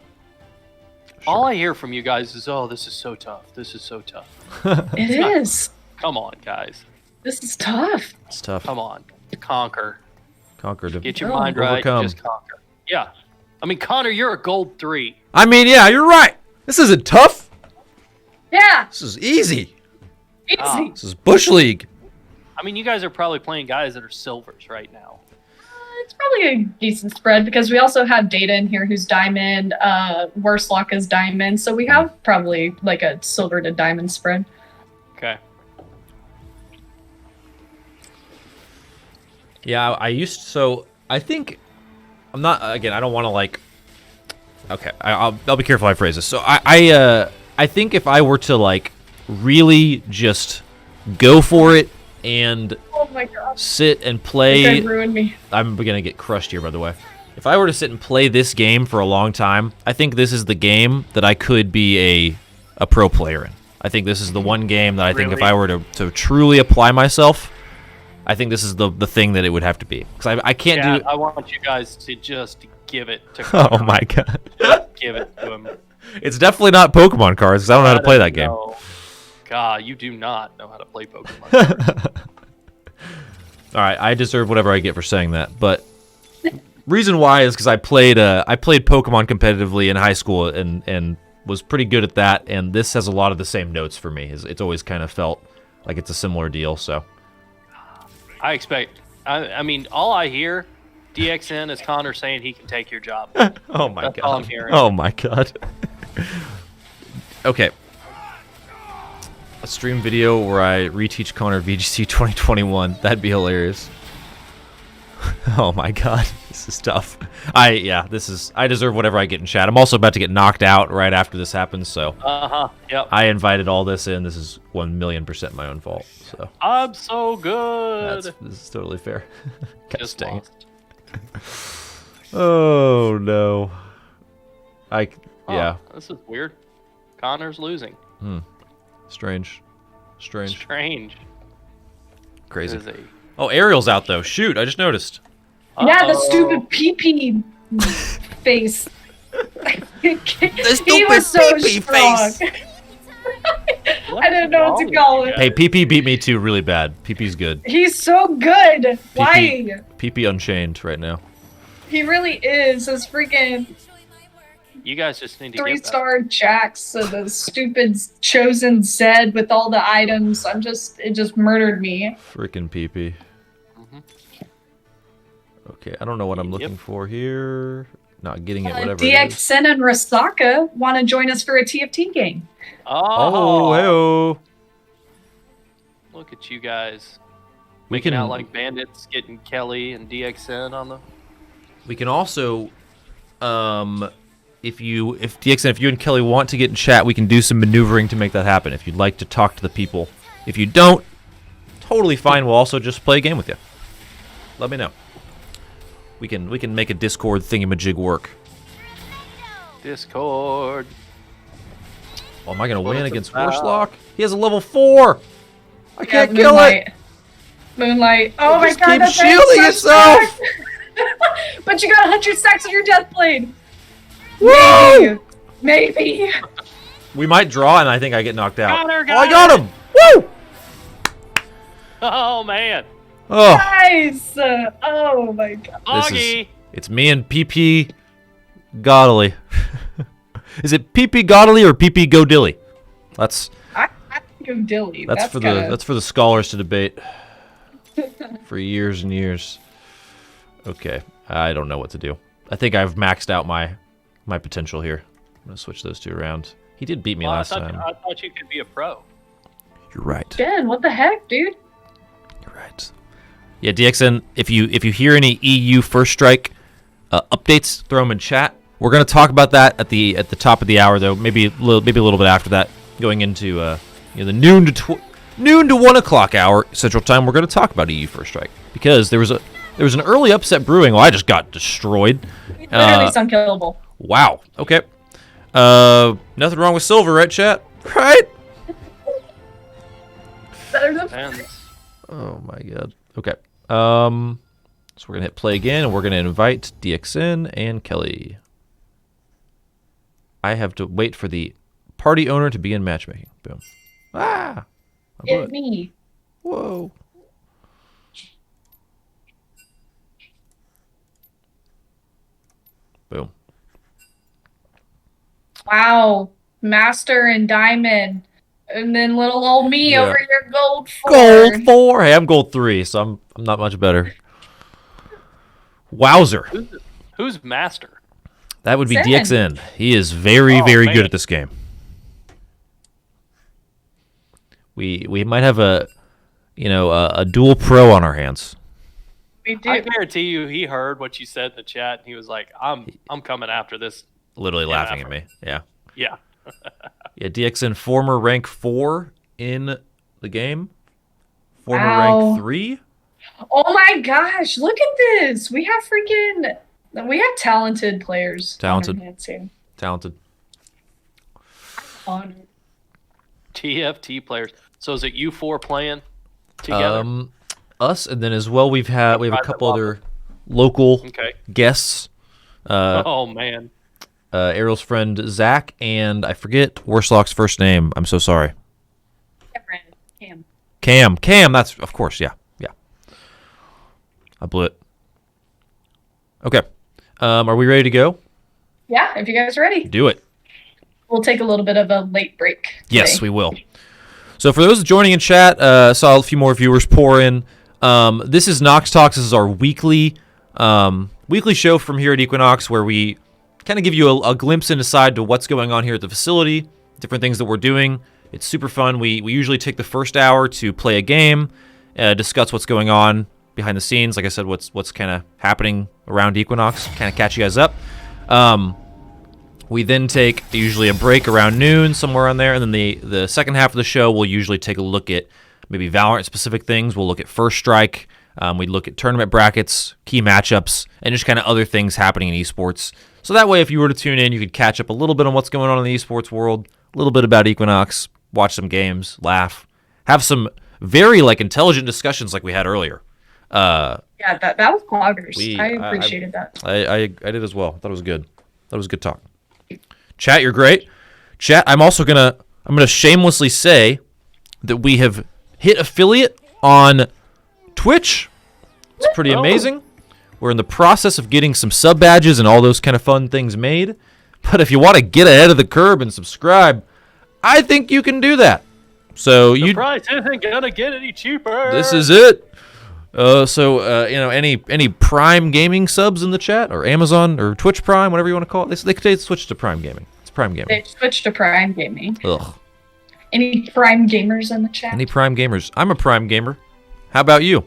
I hear from you guys is, "Oh, this is so tough. This is so tough." It is. Come on, guys. This is tough. It's tough. Come on, conquer. Get your mind right. Just conquer. Yeah. I mean, Connor, you're a gold 3. I mean, yeah, you're right. This isn't tough. Yeah. This is easy. Easy. This is Bush League. I mean, you guys are probably playing guys that are silvers right now. It's probably a decent spread because we also have Data in here who's diamond. Worstlock is diamond, so we have probably like a silver to diamond spread. Okay. Yeah, I think I'm not, again, I don't want to okay, I'll be careful how I phrase this. So I think if I were to really just go for it and sit and play, this guy ruined me. I'm gonna get crushed here, by the way. If I were to sit and play this game for a long time, I think this is the game that I could be a pro player in. I think this is the one game that I think if I were to truly apply myself, I think this is the thing that it would have to be. Because I can't do... I want you guys to just give it to Connor. Oh my god. Give it to him. It's definitely not Pokemon cards, because I don't know how to play that game. God, you do not know how to play Pokemon cards. Alright, I deserve whatever I get for saying that. But reason why is because I played Pokemon competitively in high school and was pretty good at that. And this has a lot of the same notes for me. It's always kind of felt like it's a similar deal, so... I mean, all I hear, DXN, is Connor saying he can take your job. Oh my god. That's all I'm hearing. Oh my god. Okay. A stream video where I reteach Connor VGC 2021. That'd be hilarious. Oh my god. This is tough. I deserve whatever I get in chat. I'm also about to get knocked out right after this happens, so. Yep. I invited all this in. This is 1,000,000% my own fault. So. I'm so good. This is totally fair. Just lost. Oh no. Yeah. This is weird. Connor's losing. Strange. Crazy. Oh, Ariel's out though. Shoot, I just noticed. Yeah, the stupid PP face. He was so strong. I didn't know what to call it. Hey, PP beat me too really bad. PP's good. He's so good. Why? PP Unchained right now. He really is. His freaking... You guys just need to 3-star Jax, so the stupid chosen Zed with all the items. It just murdered me. Freaking PP. Okay, I don't know what I'm looking for here. Not getting it, whatever. DXN and Rasaka want to join us for a TFT game. Oh, hey-oh. Look at you guys. Making out like bandits, getting Kelly and DXN on the... We can also, if DXN, if you and Kelly want to get in chat, we can do some maneuvering to make that happen. If you'd like to talk to the people. If you don't, totally fine. We'll also just play a game with you. Let me know. We can make a Discord thingamajig work. Discord. Oh, am I gonna win against Worstlock? He has a level 4. I can't kill it. Moonlight. Oh my just god, keep that's shielding yourself. But you got 100 stacks on your death blade. Woo! Maybe. We might draw, and I think I get knocked out. Got her, I got him! Woo! Oh man. Oh, Nice. Oh my god. Augie. it's me and PP Godley. Is it PP Godley or PP Godilly? That's I think of Dilly. that's for the scholars to debate for years and years. Okay, I don't know what to do. I think I've maxed out my potential here. I'm gonna switch those two around. He did beat me last time. I thought you could be a pro. You're right. Ben, what the heck, dude? You're right. Yeah, DXN. If you hear any EU First Strike updates, throw them in chat. We're gonna talk about that at the top of the hour, though. Maybe a little bit after that, going into the noon to 1 o'clock hour Central Time. We're gonna talk about EU First Strike because there was an early upset brewing. Well, I just got destroyed. Literally unkillable. Wow. Okay. Nothing wrong with silver, right, chat? Right? Better than Oh my god. Okay. So we're gonna hit play again, and we're gonna invite DXN and Kelly. I have to wait for the party owner to begin matchmaking. Boom. Ah! Get me. Whoa. Boom. Wow. Master and Diamond. And then little old me Yeah. over here, gold 4. Gold 4. Hey, I'm gold 3, so I'm not much better. Wowzer. Who's master? That would be Zen. DXN. He is very, Oh, very man. good at this game. We might have a dual pro on our hands. We do. I guarantee you, he heard what you said in the chat, and he was like, "I'm coming after this." Literally Yeah, laughing at me. Yeah. Yeah. Yeah, DXN former rank 4 in the game. Former Wow. rank 3. Oh my gosh, look at this. We have talented players. Talented. On our hands here. Talented. Honored. TFT players. So is it you four playing together? Us, and then as well we have a Private couple lobby. other local Okay. guests. Oh man. Ariel's friend Zach, and I forget Worslock's first name. I'm so sorry. Cam. That's of course. Yeah. I blew it. Okay. Are we ready to go? Yeah, if you guys are ready. Do it. We'll take a little bit of a late break. Yes, today. we will. So for those joining in chat, saw a few more viewers pour in. This is NOXTalks. This is our weekly show from here at Equinox, where we kind of give you a glimpse inside to what's going on here at the facility, different things that we're doing. It's super fun. We usually take the first hour to play a game, discuss what's going on behind the scenes. Like I said, what's kind of happening around Equinox, kind of catch you guys up. We then take usually a break around noon, somewhere on there, and then the second half of the show, we'll usually take a look at maybe Valorant-specific things. We'll look at First Strike. We look at tournament brackets, key matchups, and just kind of other things happening in esports. So that way, if you were to tune in, you could catch up a little bit on what's going on in the esports world, a little bit about Equinox, watch some games, laugh, have some very intelligent discussions like we had earlier. Yeah, that was poggers. I I appreciated that. I did as well. Thought it was good. That was good talk. Chat, you're great. Chat, I'm gonna shamelessly say that we have hit affiliate on Twitch. It's pretty amazing. We're in the process of getting some sub badges and all those kind of fun things made. But if you want to get ahead of the curve and subscribe, I think you can do that. So The price isn't gonna get any cheaper. this is it. Any Prime Gaming subs in the chat, or Amazon, or Twitch Prime, whatever you want to call it. They switched to Prime Gaming. It's Prime Gaming. They switched to Prime Gaming. Ugh. Any Prime gamers in the chat? Any Prime gamers? I'm a Prime gamer. How about you?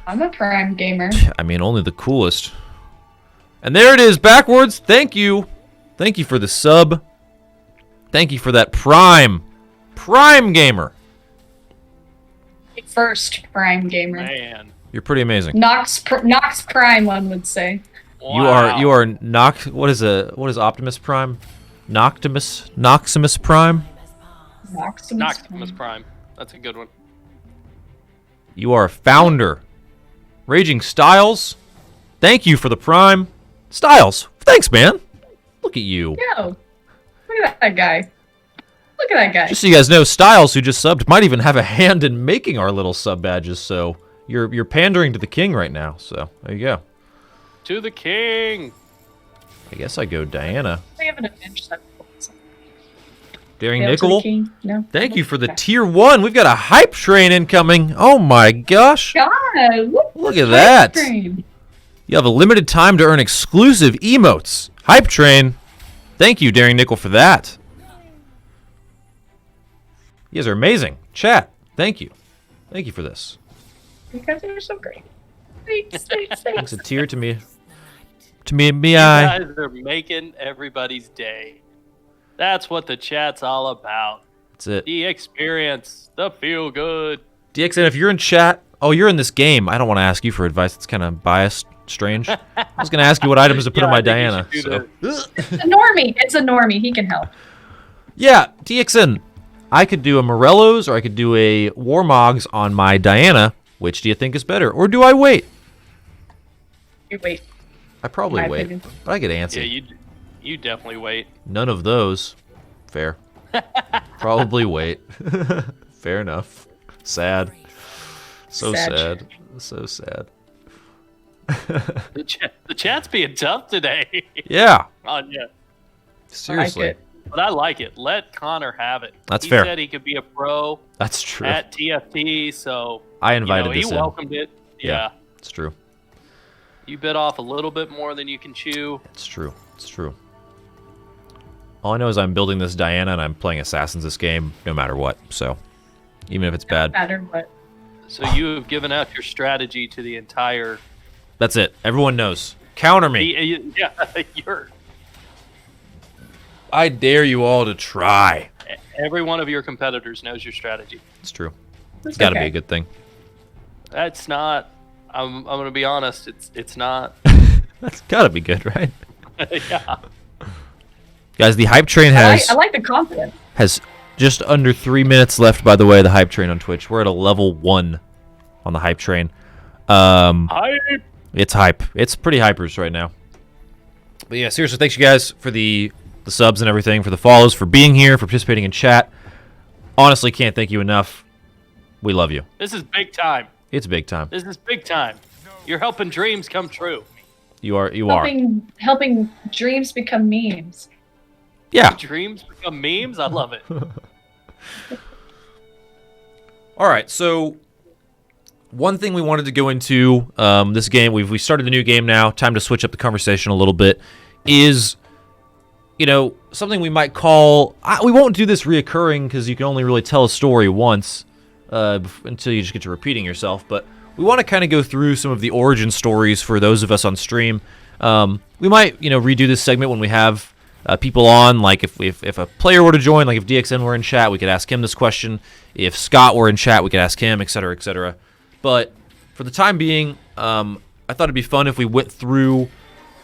I'm a Prime gamer. I mean, only the coolest. And there it is, backwards. Thank you. Thank you for the sub. Thank you for that Prime gamer. First Prime gamer. Man. You're pretty amazing. Nox Prime, one would say. Wow. You are Nox. What is Optimus Prime? Noximus Prime. Noximus Noximus Prime. That's a good one. You are a founder. Raging Styles, thank you for the Prime. Styles, thanks, man. Look at you. Yo, look at that guy. Look at that guy. Just so you guys know, Styles, who just subbed, might even have a hand in making our little sub badges. So you're pandering to the king right now. So there you go. To the king. I guess I go Diana. We have an advantage. Daring Hail to the Nickel. king. No. Thank you for the tier 1. We've got a hype train incoming. Oh my gosh. God, Look at that. Train. You have a limited time to earn exclusive emotes. Hype train. Thank you, Daring Nickel, for that. You guys are amazing. Chat, thank you. Thank you for this. You guys are so great. Thanks. It's a tear to me. To me, You I. guys are making everybody's day. That's what the chat's all about. That's it. The experience, the feel good. DXN, if you're in chat, oh, you're in this game. I don't want to ask you for advice. It's kind of biased, strange. I was going to ask you what items to put on my Diana. So. It's a normie. It's a normie. He can help. Yeah, DXN. I could do a Morello's or I could do a Warmogs on my Diana. Which do you think is better? Or do I wait? You wait. I probably My wait. opinion. But I get antsy. Yeah, you definitely wait. None of those. Fair. Probably wait. Fair enough. Sad. So sad. So sad. The chat's being tough today. Yeah. Anya. Seriously. I like it. But I like it. Let Connor have it. That's he fair. He said he could be a pro That's true. at TFT, so I invited he this in. welcomed it. Yeah. It's true. You bit off a little bit more than you can chew. It's true. It's true. All I know is I'm building this Diana and I'm playing Assassins this game no matter what. So, even if it's bad. No matter what. So you have given out your strategy to the entire... That's it. Everyone knows. Counter me. Yeah, you're... I dare you all to try. Every one of your competitors knows your strategy. It's true. It's It's got to okay. be a good thing. That's not... I'm going to be honest. It's not. That's got to be good, right? Yeah. Guys, the hype train I has like the confidence. has just under 3 minutes left, by the way, the hype train on Twitch. We're at a level 1 on the hype train. Hype. It's hype. It's pretty hypers right now. But yeah, seriously, thanks you guys for the subs and everything, for the follows, for being here, for participating in chat. Honestly, can't thank you enough. We love you. This is big time. It's big time. This is big time. You're helping dreams come true. You are. Helping dreams become memes. Yeah. Dreams become memes? I love it. All right, so one thing we wanted to go into this game, we started the new game now, time to switch up the conversation a little bit, is, you know, something we might call, we won't do this reoccurring because you can only really tell a story once until you just get to repeating yourself, but we want to kind of go through some of the origin stories for those of us on stream. We might, you know, redo this segment when we have people on, like if a player were to join, like if DXN were in chat, we could ask him this question. If Scott were in chat, we could ask him, etc., etc. But for the time being, I thought it'd be fun if we went through,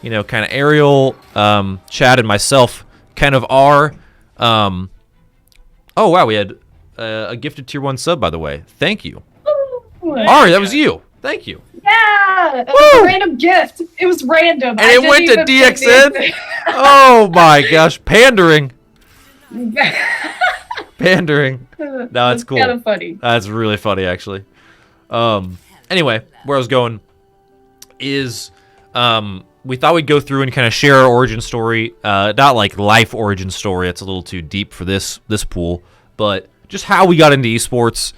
you know, kind of Ariel, Chad, and myself, kind of our. Oh wow, we had a gifted tier 1 sub, by the way. Thank you, Ari. That was you. Thank you. Yeah, it was a random gift. It was random. And it went to DXN? Oh my gosh, pandering. Pandering. No, that's cool. Kind of funny. That's really funny, actually. Anyway, where I was going is we thought we'd go through and kind of share our origin story. Not like life origin story. It's a little too deep for this pool. But just how we got into esports.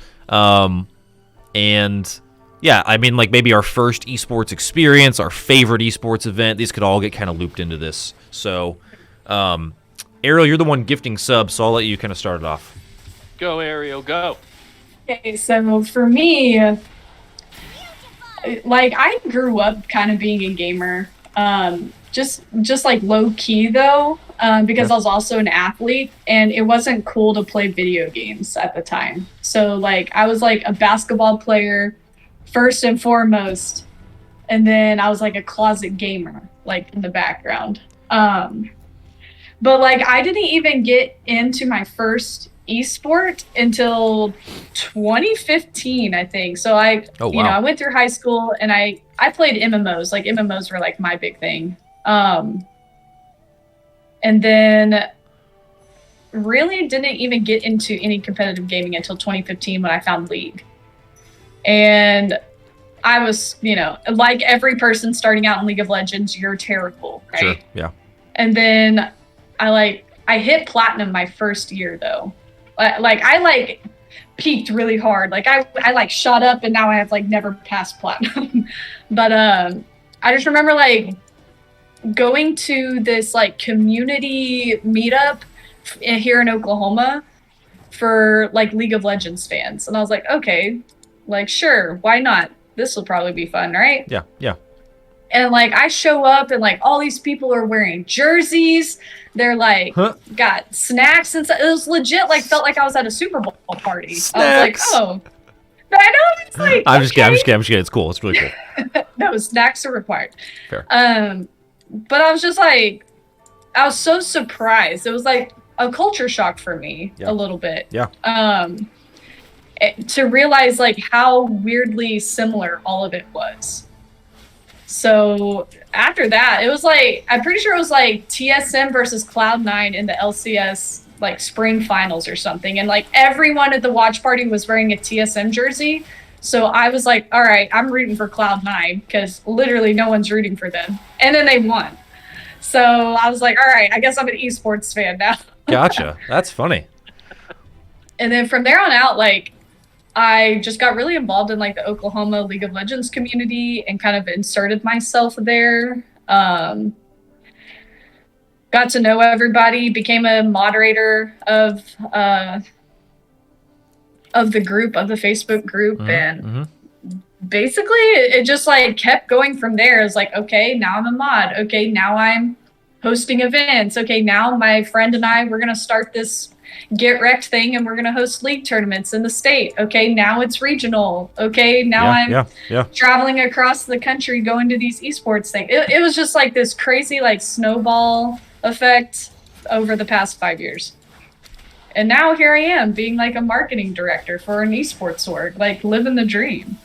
And yeah, I mean, like maybe our first esports experience, our favorite esports event. These could all get kind of looped into this. So, Ariel, you're the one gifting subs, so I'll let you kind of start it off. Go, Ariel, go. Okay, so for me, like I grew up kind of being a gamer, just like low key though, because I was also an athlete and it wasn't cool to play video games at the time. So like I was like a basketball player first and foremost, and then I was like a closet gamer, like in the background. But like I didn't even get into my first esport until 2015, I think. So I went through high school and I played MMOs. Like MMOs were like my big thing. And then really didn't even get into any competitive gaming until 2015 when I found League. And I was, like every person starting out in League of Legends, you're terrible, right? Sure, yeah. And then I hit platinum my first year though. I peaked really hard. Like I shot up and now I have never passed platinum. But I just remember going to this community meetup here in Oklahoma for League of Legends fans. And I was like, okay, sure, why not? This will probably be fun, right? Yeah, yeah. And I show up and all these people are wearing jerseys. They're got snacks and stuff. It was legit. Felt like I was at a Super Bowl party. Snacks. I was oh. But I know it's I'm just kidding. It's cool. It's really cool. No, snacks are required. Fair. But I was just I was so surprised. It was a culture shock for me a little bit. Yeah. To realize how weirdly similar all of it was. So after that, it was I'm pretty sure it was TSM versus Cloud9 in the LCS spring finals or something. And everyone at the watch party was wearing a TSM jersey. So I was all right, I'm rooting for Cloud9 because literally no one's rooting for them. And then they won. So I was all right, I guess I'm an esports fan now. Gotcha. That's funny. And then from there on out, I just got really involved in the Oklahoma League of Legends community and kind of inserted myself there. Got to know everybody, became a moderator of the group, of the Facebook group. And basically it just kept going from there. It's okay, now I'm a mod. Okay, now I'm hosting events. Okay, now my friend and I, we're going to start this Get Wrecked thing and we're going to host league tournaments in the state. Okay, now it's regional. Okay, now I'm traveling across the country going to these esports things. It was just this crazy snowball effect over the past 5 years. And now here I am being a marketing director for an esports org, living the dream.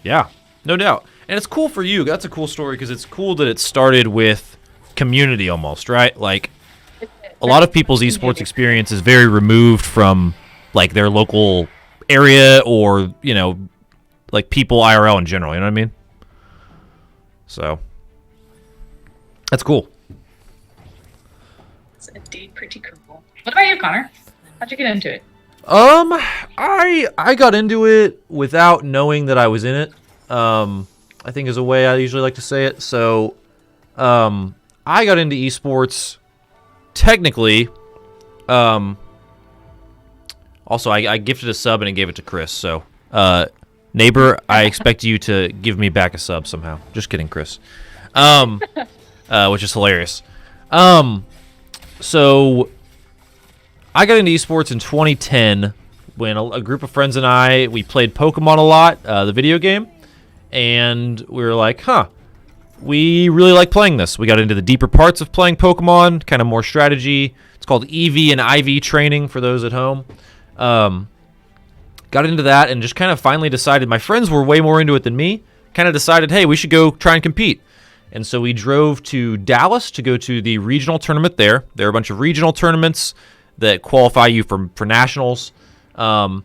Yeah, no doubt. And it's cool for you. That's a cool story because it's cool that it started with community almost, right? A lot of people's esports experience is very removed from their local area or, people IRL in general, you know what I mean? So that's cool. It's indeed pretty cool. What about you, Connor? How'd you get into it? I got into it without knowing that I was in it. I think is a way I usually like to say it. So I got into esports technically. Also, I gifted a sub and I gave it to Chris. So, neighbor, I expect you to give me back a sub somehow. Just kidding, Chris. Which is hilarious. So I got into esports in 2010 when a group of friends and we played Pokemon a lot, the video game, and we were like, we really like playing this. We got into the deeper parts of playing Pokemon, kind of more strategy. It's called EV and IV training for those at home. Got into that and just kind of finally decided, my friends were way more into it than me, kind of decided, hey, we should go try and compete. And so we drove to Dallas to go to the regional tournament there. There are a bunch of regional tournaments that qualify you for nationals. So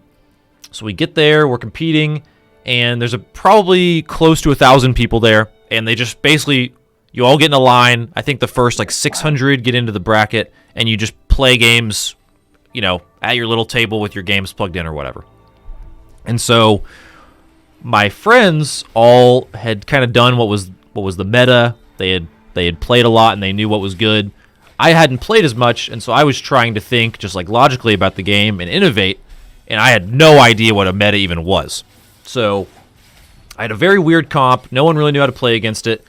we get there, we're competing, and there's probably close to 1,000 people there. And they just basically, you all get in a line. I think the first 600 get into the bracket, and you just play games, at your little table with your games plugged in or whatever. And so my friends all had kind of done what was the meta. They had played a lot and they knew what was good. I hadn't played as much, and so I was trying to think just logically about the game and innovate, and I had no idea what a meta even was. So I had a very weird comp. No one really knew how to play against it,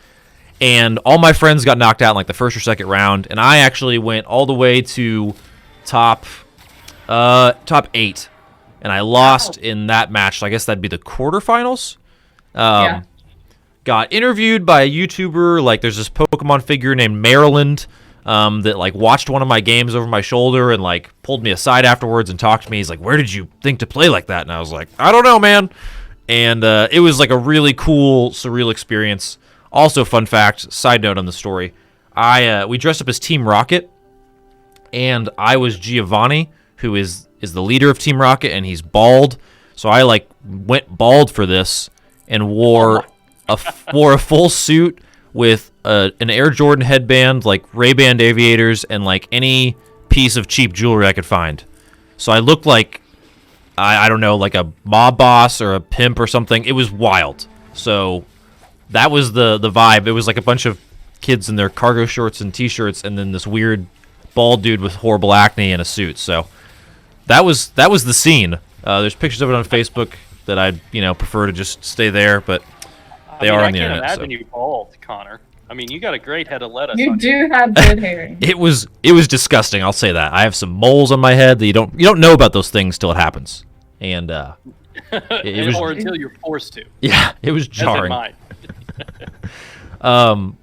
and all my friends got knocked out in the first or second round, and I actually went all the way to top 8, and I lost in that match. So I guess that'd be the quarterfinals. Got interviewed by a YouTuber. There's this Pokemon figure named Maryland. that like watched one of my games over my shoulder and like pulled me aside afterwards and talked to me. He's like, "Where did you think to play like that?" And I was like, "I don't know, man." And it was like a really cool, surreal experience. Also, fun fact, side note on the story, we dressed up as Team Rocket, and I was Giovanni, who is the leader of Team Rocket, and he's bald. So I like went bald for this and wore a full suit with an Air Jordan headband, like Ray-Ban aviators, and like any piece of cheap jewelry I could find. So I looked like I don't know, like a mob boss or a pimp or something. It was wild. So that was the vibe. It was like a bunch of kids in their cargo shorts and t-shirts, and then this weird bald dude with horrible acne in a suit. So that was the scene. There's pictures of it on Facebook that I'd prefer to just stay there, but they are on the internet. I can't imagine you bald, Connor. I mean, you got a great head of lettuce. You do have good hair. It was disgusting. I'll say that. I have some moles on my head that you don't know about those things till it happens, and it was, or until you're forced to. Yeah, it was jarring. As in mine.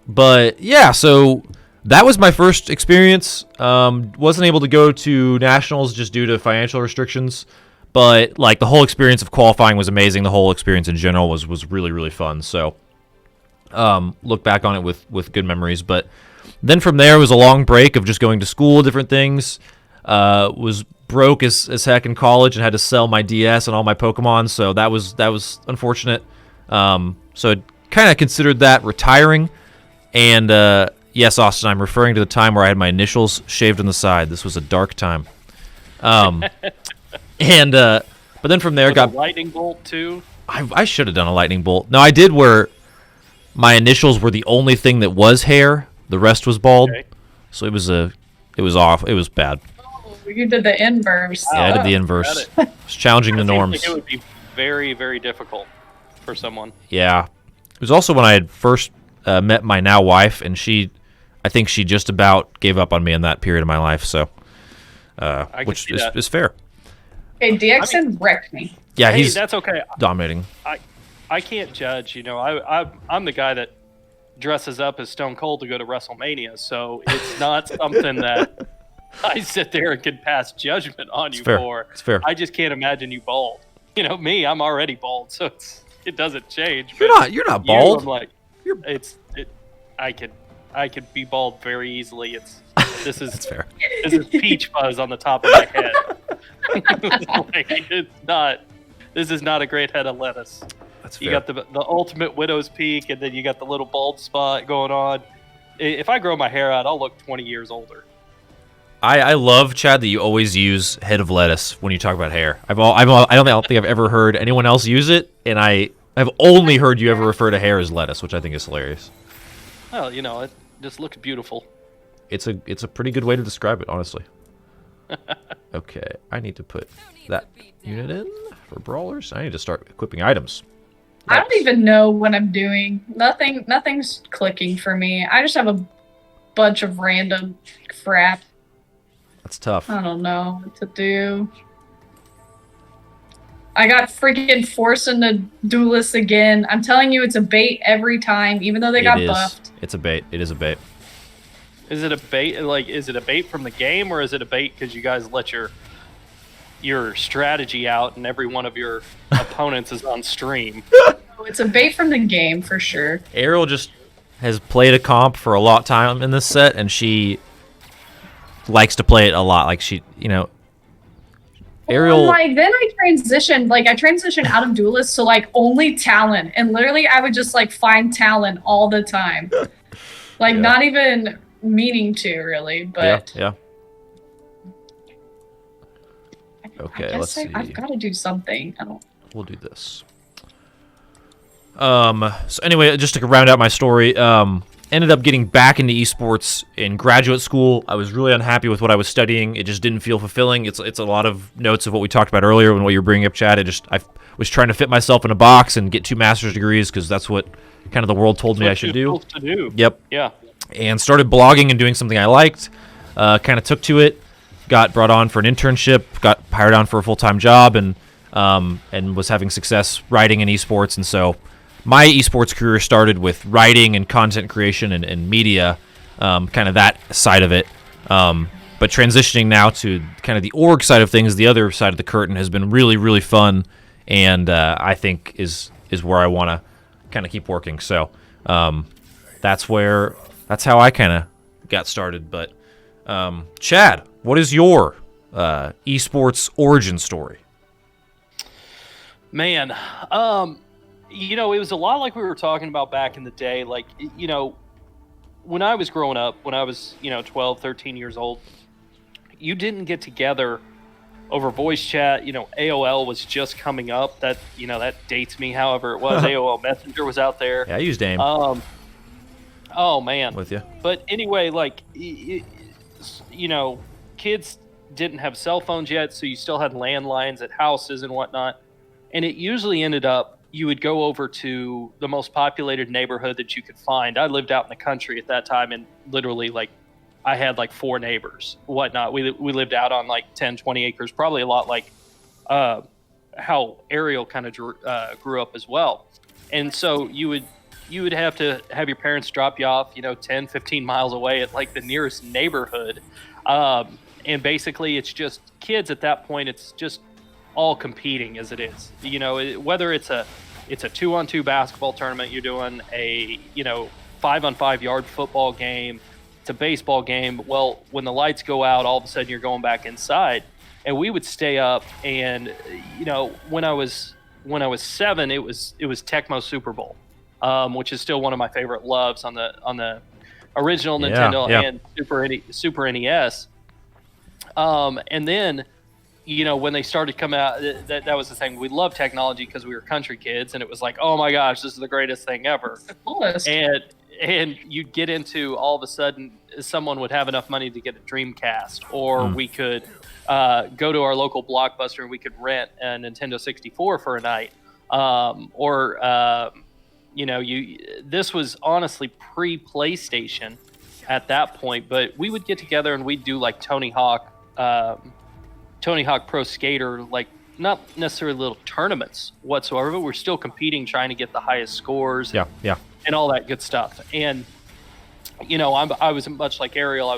But yeah, so that was my first experience. Wasn't able to go to nationals just due to financial restrictions, but like the whole experience of qualifying was amazing. The whole experience in general was really, really fun. So look back on it with good memories. But then from there was a long break of just going to school, different things. Was broke as heck in college and had to sell my DS and all my Pokemon, so that was unfortunate. So I kind of considered that retiring. And yes, Austin, I'm referring to the time where I had my initials shaved on the side. This was a dark time. And but then from there got a lightning bolt too. I should have done a lightning bolt. No, I did where my initials were the only thing that was hair. The rest was bald. Okay. So it was off. It was bad. Oh, you did the inverse. Yeah, I did the inverse. It's challenging the norms. It would be very, very difficult for someone. Yeah. It was also when I had first met my now wife, and I think she just about gave up on me in that period of my life. So, which is fair. Okay, DXN wrecked me. Yeah, that's okay. Dominating. I can't judge. I'm the guy that dresses up as Stone Cold to go to WrestleMania, so it's not something that I sit there and can pass judgment on you for. It's fair. I just can't imagine you bald. Me, I'm already bald, so it doesn't change. You're not bald. I'm like, I could be bald very easily. This is That's fair. This is peach fuzz on the top of my head. This is not a great head of lettuce. That's fair. You got the ultimate widow's peak, and then you got the little bald spot going on. If I grow my hair out, I'll look 20 years older. I love, Chad, that you always use head of lettuce when you talk about hair. I don't think I've ever heard anyone else use it, and I've only heard you ever refer to hair as lettuce, which I think is hilarious. Well, it just looks beautiful. It's a pretty good way to describe it, honestly. Okay, I need to put that unit in for brawlers. I need to start equipping items. I don't even know what I'm doing. Nothing's clicking for me. I just have a bunch of random crap. That's tough. I don't know what to do. I got freaking forced into duelists again. I'm telling you, it's a bait every time, even though they got buffed. It's a bait. It is a bait. Is it a bait? Like, is it a bait from the game, or is it a bait because you guys let your strategy out and every one of your opponents is on stream? It's a bait from the game for sure. Ariel just has played a comp for a lot of time in this set, and she likes to play it a lot. Like Ariel. Well, then I transitioned out of duelist to only Talon, and literally I would just find Talon all the time, not even meaning to really, but yeah. Okay, let's see. I've got to do something. We'll do this. So anyway, just to round out my story, ended up getting back into esports in graduate school. I was really unhappy with what I was studying. It just didn't feel fulfilling. It's a lot of notes of what we talked about earlier and what you were bringing up, Chad. I was trying to fit myself in a box and get 2 master's degrees because that's what kind of the world told me I should do. To do. Yep. Yeah. And started blogging and doing something I liked. Kind of took to it. Got brought on for an internship. Got hired on for a full-time job, and was having success writing in esports. And so my esports career started with writing and content creation and media. kind of that side of it. But transitioning now to kind of the org side of things, the other side of the curtain has been really, really fun, and I think is where I want to kind of keep working. So that's how I kind of got started. But Chad, what is your esports origin story? Man, it was a lot like we were talking about back in the day. Like, when I was growing up, when I was, 12, 13 years old, you didn't get together over voice chat. AOL was just coming up. That dates me. However, it was AOL Messenger was out there. Yeah, I used AIM. Oh man, with you. But anyway, like, kids didn't have cell phones yet, so you still had landlines at houses and whatnot. And it usually ended up you would go over to the most populated neighborhood that you could find. I lived out in the country at that time, and literally, like, I had like 4 neighbors, whatnot. We lived out on like 10, 20 acres, probably a lot like how Ariel kind of grew up as well. And so you would have to have your parents drop you off, 10, 15 miles away at like the nearest neighborhood. And basically it's just kids at that point. It's just all competing as it is, whether it's a 2-on-2 basketball tournament, you're doing a, 5-on-5 yard football game, it's a baseball game. Well, when the lights go out, all of a sudden you're going back inside. And we would stay up, and when I was 7, it was Tecmo Super Bowl, which is still one of my favorite loves on the original Nintendo and Super NES. And then when they started coming out, that was the thing. We loved technology because we were country kids, and it was like, oh my gosh, this is the greatest thing ever. The coolest. And you'd get into, all of a sudden, someone would have enough money to get a Dreamcast, or we could go to our local Blockbuster and we could rent a Nintendo 64 for a night. This was honestly pre-PlayStation at that point, but we would get together and we'd do like Tony Hawk Pro Skater, like not necessarily little tournaments whatsoever, but we're still competing, trying to get the highest scores. And all that good stuff. And I was much like Ariel. I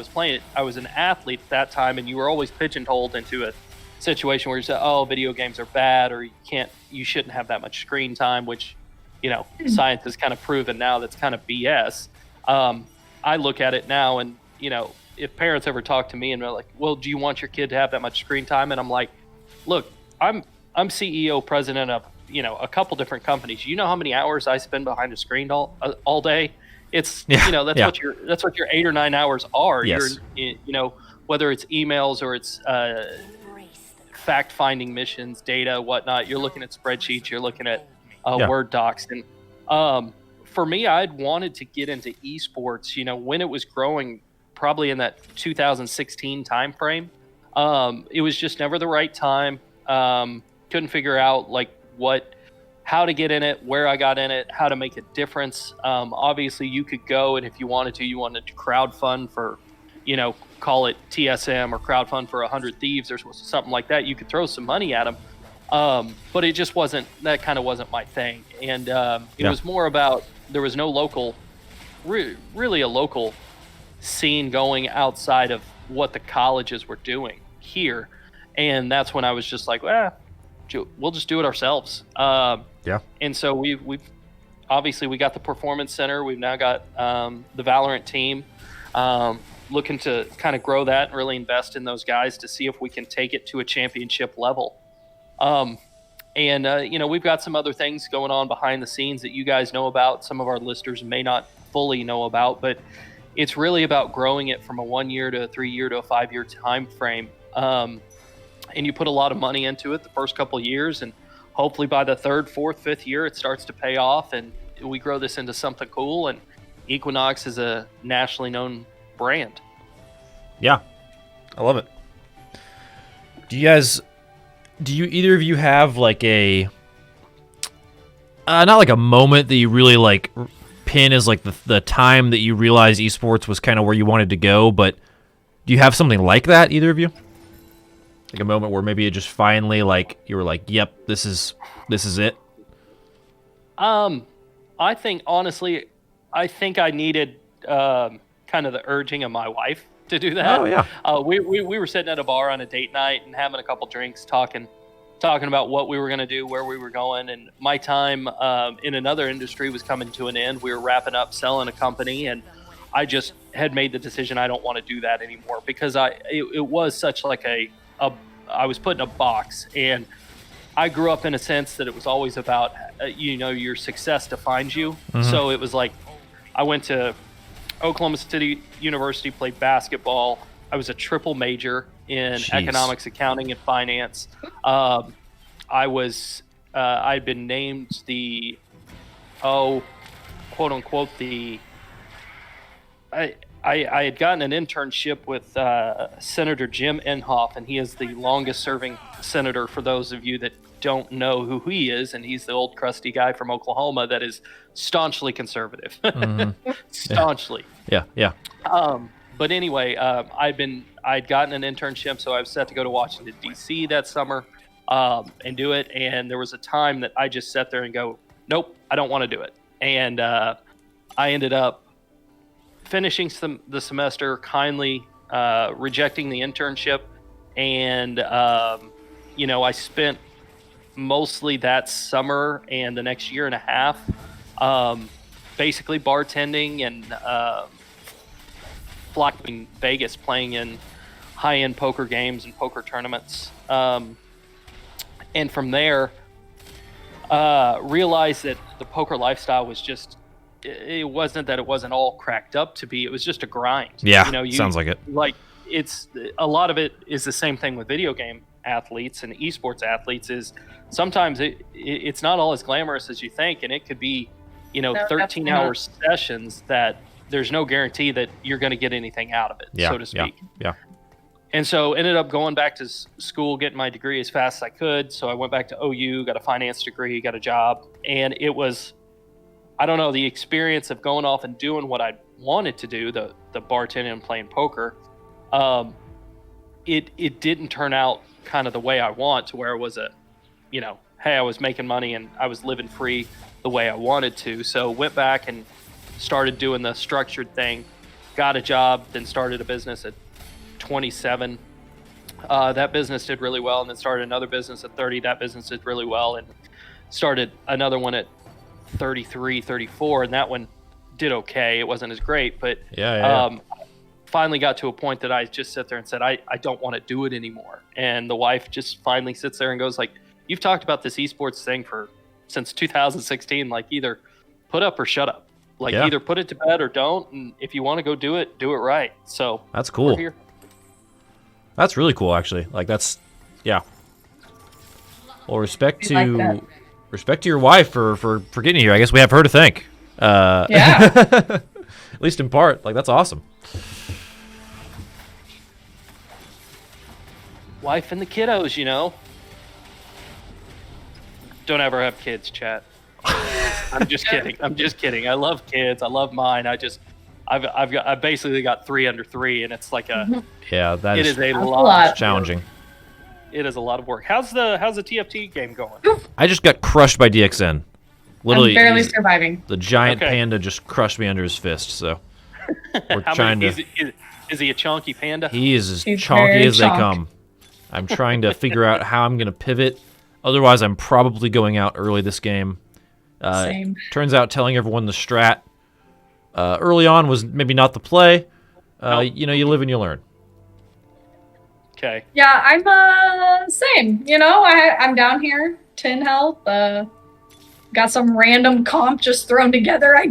was an athlete at that time, and you were always pigeonholed into a situation where you said, "Oh, video games are bad," or you shouldn't have that much screen time, which, science has kind of proven now that's kind of BS. I look at it now, and if parents ever talk to me and they're like, "Well, do you want your kid to have that much screen time?" And I'm like, "Look, I'm CEO, president of a couple different companies. You know how many hours I spend behind a screen all day? It's that's what your 8 or 9 hours are. Yes. You're whether it's emails or it's fact finding missions, data, whatnot. You're looking at spreadsheets. You're looking at Word docs. And for me, I'd wanted to get into esports. When it was growing, probably in that 2016 timeframe. It was just never the right time. Couldn't figure out like how to get in it, where I got in it, how to make a difference. Obviously you could go, and if you wanted to crowdfund for, call it TSM, or crowdfund for 100 Thieves or something like that. You could throw some money at them. But it just wasn't my thing. And it was more about, there was no local, really a local scene going outside of what the colleges were doing here. And that's when I was just like, we'll just do it ourselves. And so we've obviously we got the performance center. We've now got the Valorant team, looking to kind of grow that and really invest in those guys to see if we can take it to a championship level. We've got some other things going on behind the scenes that you guys know about. Some of our listeners may not fully know about, but it's really about growing it from a 1 year to a 3 year to a 5 year time frame. And you put a lot of money into it the first couple of years, and hopefully by the 3rd, 4th, 5th year, it starts to pay off, and we grow this into something cool. And Equinox is a nationally known brand. Yeah, I love it. Do you either of you have like a, not like a moment that you really like pin as like the time that you realized esports was kind of where you wanted to go, but do you have something like that, either of you? Like a moment where maybe it just finally, like, you were like, yep, this is it? I think, honestly, I needed kind kind of the urging of my wife to do that. Oh yeah. We were sitting at a bar on a date night and having a couple drinks, talking about what we were going to do, where we were going, and my time in another industry was coming to an end. We were wrapping up selling a company, and I just had made the decision I don't want to do that anymore, because it was such like I was put in a box, and I grew up in a sense that it was always about your success defines you. So it was like I went to Oklahoma City University, played basketball. I was a triple major in economics, accounting, and finance. I'd been named the quote unquote I had gotten an internship with Senator Jim Inhofe, and he is the longest serving senator, for those of you that don't know who he is, and he's the old crusty guy from Oklahoma that is staunchly conservative. Staunchly. Yeah. But anyway, I'd gotten an internship, so I was set to go to Washington, D.C. that summer and do it, and there was a time that I just sat there and go, nope, I don't want to do it. And I ended up finishing the semester, kindly rejecting the internship, and I spent mostly that summer and the next year and a half basically bartending and flying Vegas, playing in high-end poker games and poker tournaments, and from there realized that the poker lifestyle was just, it wasn't that it wasn't all cracked up to be. It was just a grind. Yeah, sounds like it. Like, it's a lot of it is the same thing with video game athletes and esports athletes. Is sometimes it's not all as glamorous as you think, and it could be 13-hour sessions that there's no guarantee that you're going to get anything out of it, so to speak. Yeah. And so ended up going back to school, getting my degree as fast as I could. So I went back to OU, got a finance degree, got a job, and it was, I don't know, the experience of going off and doing what I wanted to do, the bartending and playing poker, it didn't turn out kind of the way I want, to where it was hey, I was making money and I was living free the way I wanted to. So went back and started doing the structured thing, got a job, then started a business at 27. That business did really well, and then started another business at 30. That business did really well, and started another one at 33, 34, and that one did okay. It wasn't as great, but finally got to a point that I just sat there and said, I don't want to do it anymore. And the wife just finally sits there and goes like, you've talked about this esports thing since 2016, like either put up or shut up. Like either put it to bed or don't, and if you want to go do it right. So that's cool. We're here. That's really cool, actually. Like, that's, yeah. Well, respect to your wife for getting here. I guess we have her to thank. At least in part. Like, that's awesome. Wife and the kiddos, Don't ever have kids, chat. I'm just kidding. I love kids. I love mine. I've basically got 3 under 3, and it's like it is a lot. Challenging. It is a lot of work. How's the TFT game going? I just got crushed by DXN. Literally, I'm barely surviving. The giant panda just crushed me under his fist. So we're trying to. Is he a chonky panda? He is as chonky as they come. I'm trying to figure out how I'm going to pivot. Otherwise, I'm probably going out early this game. Same. Turns out telling everyone the strat early on was maybe not the play. You live and you learn. Okay. Yeah, I'm same. I'm down here, 10 health. Got some random comp just thrown together. I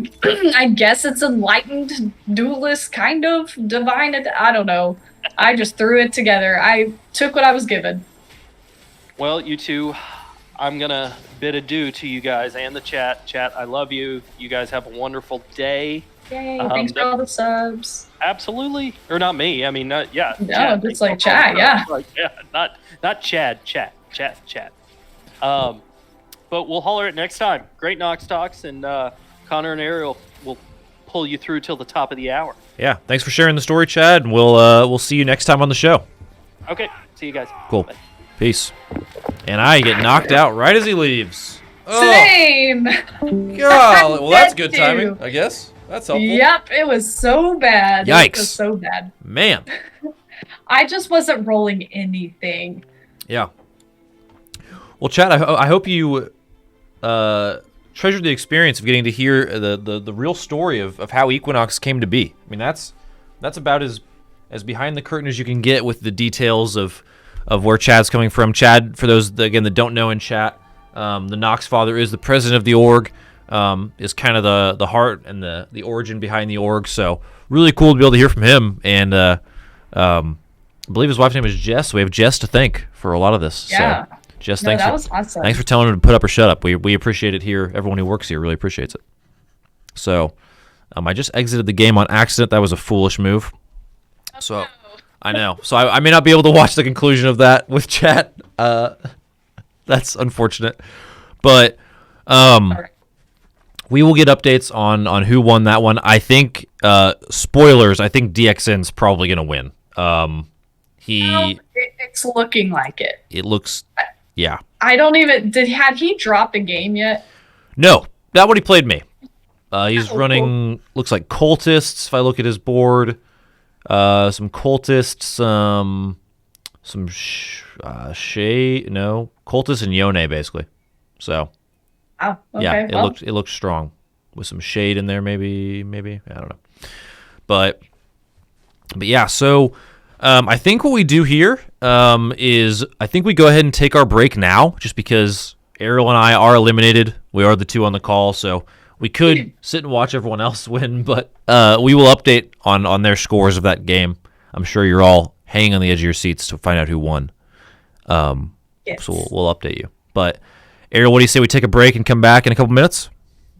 guess it's enlightened duelist, kind of divine. I don't know. I just threw it together. I took what I was given. Well, you two, I'm gonna bid adieu to you guys and the chat. Chat, I love you. You guys have a wonderful day. Yay! Thanks for all the subs. Absolutely, or not me. I mean, yeah. No, it's like chat. Yeah. Not Chad. Chat. But we'll holler it next time. Great NOXTalks, and Connor and Ariel will pull you through till the top of the hour. Yeah. Thanks for sharing the story, Chad. And we'll see you next time on the show. Okay. See you guys. Cool. Bye. Peace. And I get knocked out right as he leaves. Same. God. Well, that's good timing, I guess. That's helpful. Yep, it was so bad. Yikes. It was so bad. Man. I just wasn't rolling anything. Yeah. Well, Chad, I hope you treasured the experience of getting to hear the real story of how Equinox came to be. I mean, that's about as behind the curtain as you can get with the details of where Chad's coming from. Chad, for those again that don't know in chat, the NoxFather is the president of the org, is kind of the heart and the origin behind the org. So really cool to be able to hear from him. And I believe his wife's name is Jess. So we have Jess to thank for a lot of this. Yeah. So, Jess, that was awesome. Thanks for telling him to put up or shut up. We appreciate it here. Everyone who works here really appreciates it. So I just exited the game on accident. That was a foolish move. So I know. So I may not be able to watch the conclusion of that with chat. That's unfortunate. But we will get updates on who won that one. I think spoilers. I think DXN's probably gonna win. It's looking like it. It looks. Yeah. I don't even had he dropped a game yet? No, not when he played me. He's running. Looks like cultists. If I look at his board, some cultists, some shade. No, cultists and Yone basically. So. Oh, okay. Yeah, it looked strong with some shade in there. Maybe I don't know. But yeah. So. I think what we do here is I think we go ahead and take our break now, just because Ariel and I are eliminated. We are the two on the call, so we could sit and watch everyone else win, but we will update on their scores of that game. I'm sure you're all hanging on the edge of your seats to find out who won. Yes. So we'll update you. But Ariel, what do you say we take a break and come back in a couple minutes?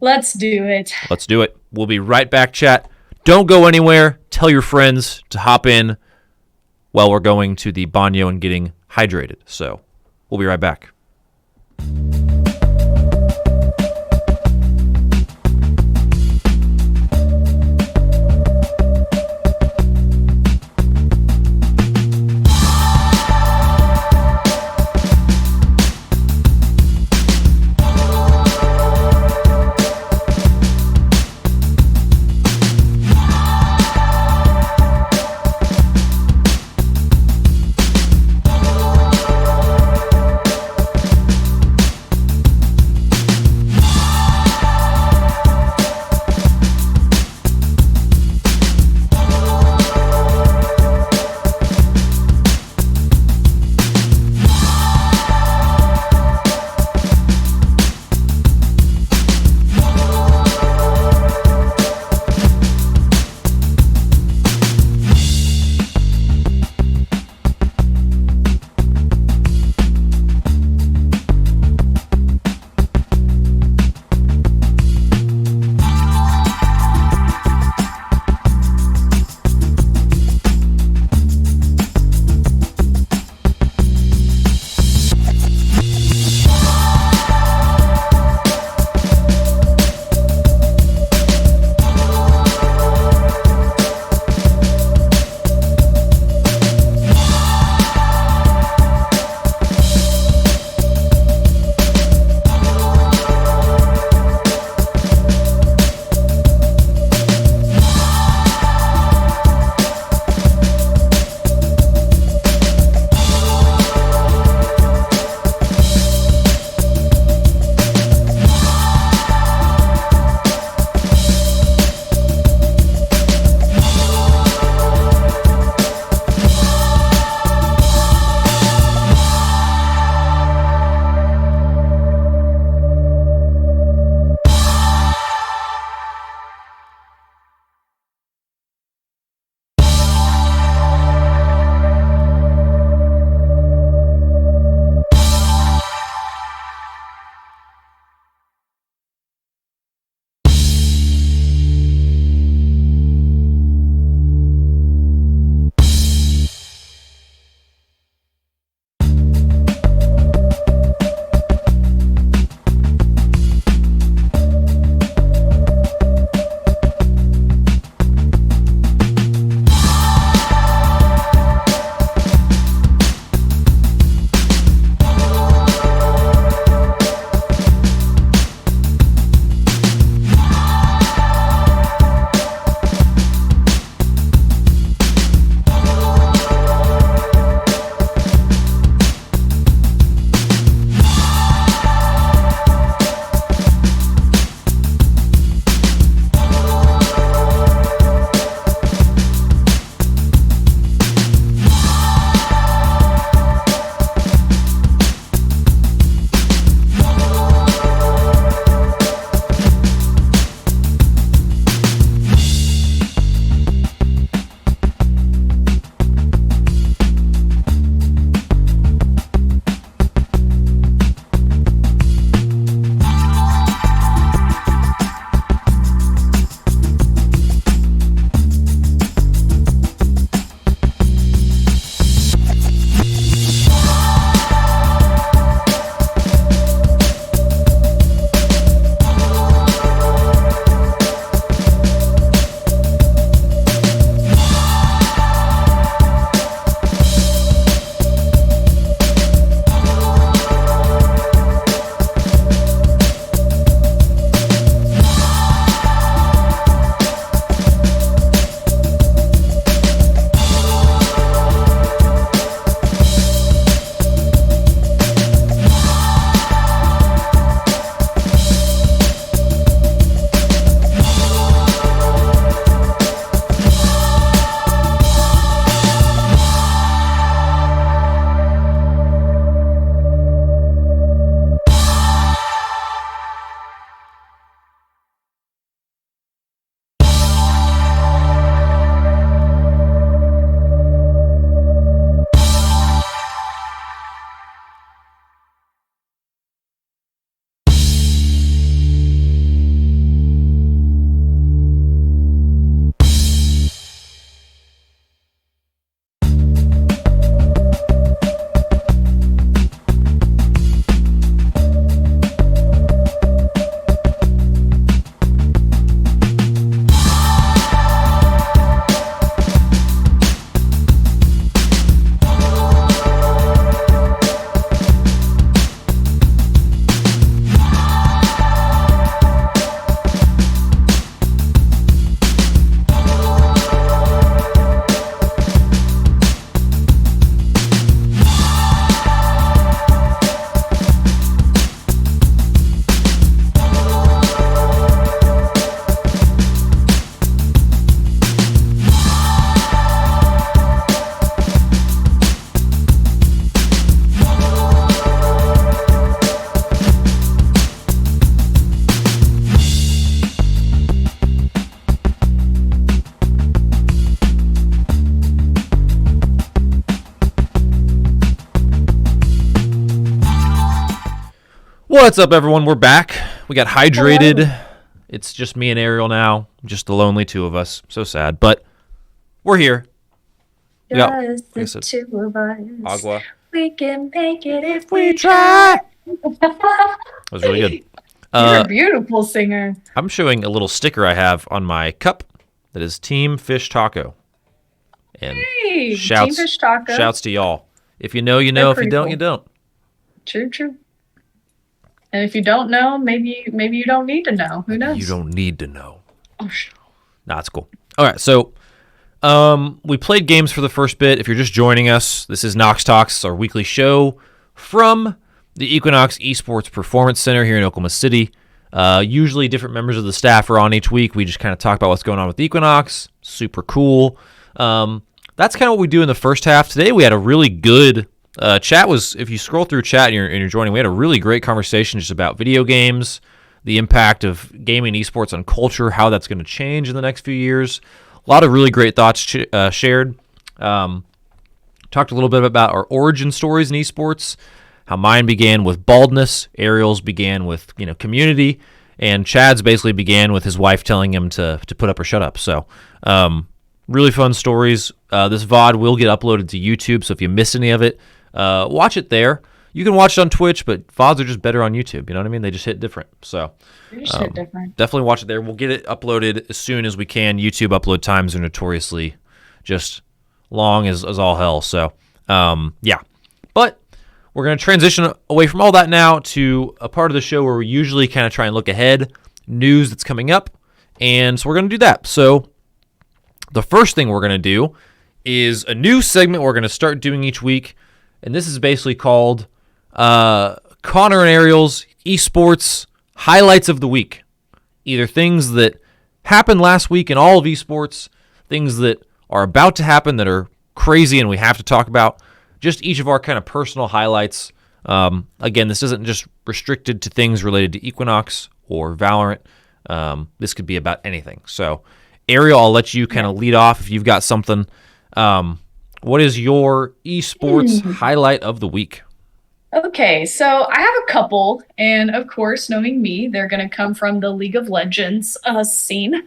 Let's do it. Let's do it. We'll be right back, chat. Don't go anywhere. Tell your friends to hop in while we're going to the banyo and getting hydrated. So we'll be right back. What's up, everyone? We're back. We got hydrated. Hello. It's just me and Ariel now. Just the lonely two of us. So sad, but we're here. Just the two of us. Agua. We can make it if We we try. try. That was really good. You're a beautiful singer. I'm showing a little sticker I have on my cup that is Team Fish Taco. And Hey, shouts, Team Fish Taco. shouts to y'all. If you know, you know. If you don't, cool. you don't. True. And if you don't know, maybe you don't need to know. Who knows? You don't need to know. Oh, sure. Nah, it's cool. All right, so we played games for the first bit. If you're just joining us, this is NOXTalks, our weekly show from the Equinox Esports Performance Center here in Oklahoma City. Usually different members of the staff are on each week. We just kind of talk about what's going on with Equinox. Super cool. That's kind of what we do in the first half. Today we had a really good chat. If you scroll through chat and you're joining, we had a really great conversation just about video games, the impact of gaming and esports on culture, how that's going to change in the next few years. A lot of really great thoughts shared. Talked a little bit about our origin stories in esports, how mine began with baldness, Ariel's began with community, and Chad's basically began with his wife telling him to put up or shut up. So really fun stories. This VOD will get uploaded to YouTube, so if you miss any of it, watch it there. You can watch it on Twitch, but VODs are just better on YouTube. You know what I mean? They just hit different. So definitely watch it there. We'll get it uploaded as soon as we can. YouTube upload times are notoriously just long as all hell. So, yeah. But we're going to transition away from all that now to a part of the show where we usually kind of try and look ahead, news that's coming up. And so we're going to do that. So the first thing we're going to do is a new segment we're going to start doing each week. And this is basically called Connor and Ariel's Esports Highlights of the Week. Either things that happened last week in all of esports, things that are about to happen that are crazy and we have to talk about, just each of our kind of personal highlights. Again, this isn't just restricted to things related to Equinox or Valorant. This could be about anything. So, Ariel, I'll let you kind of lead off if you've got something. What is your esports highlight of the week? Okay, so I have a couple, and of course, knowing me, they're going to come from the League of Legends scene,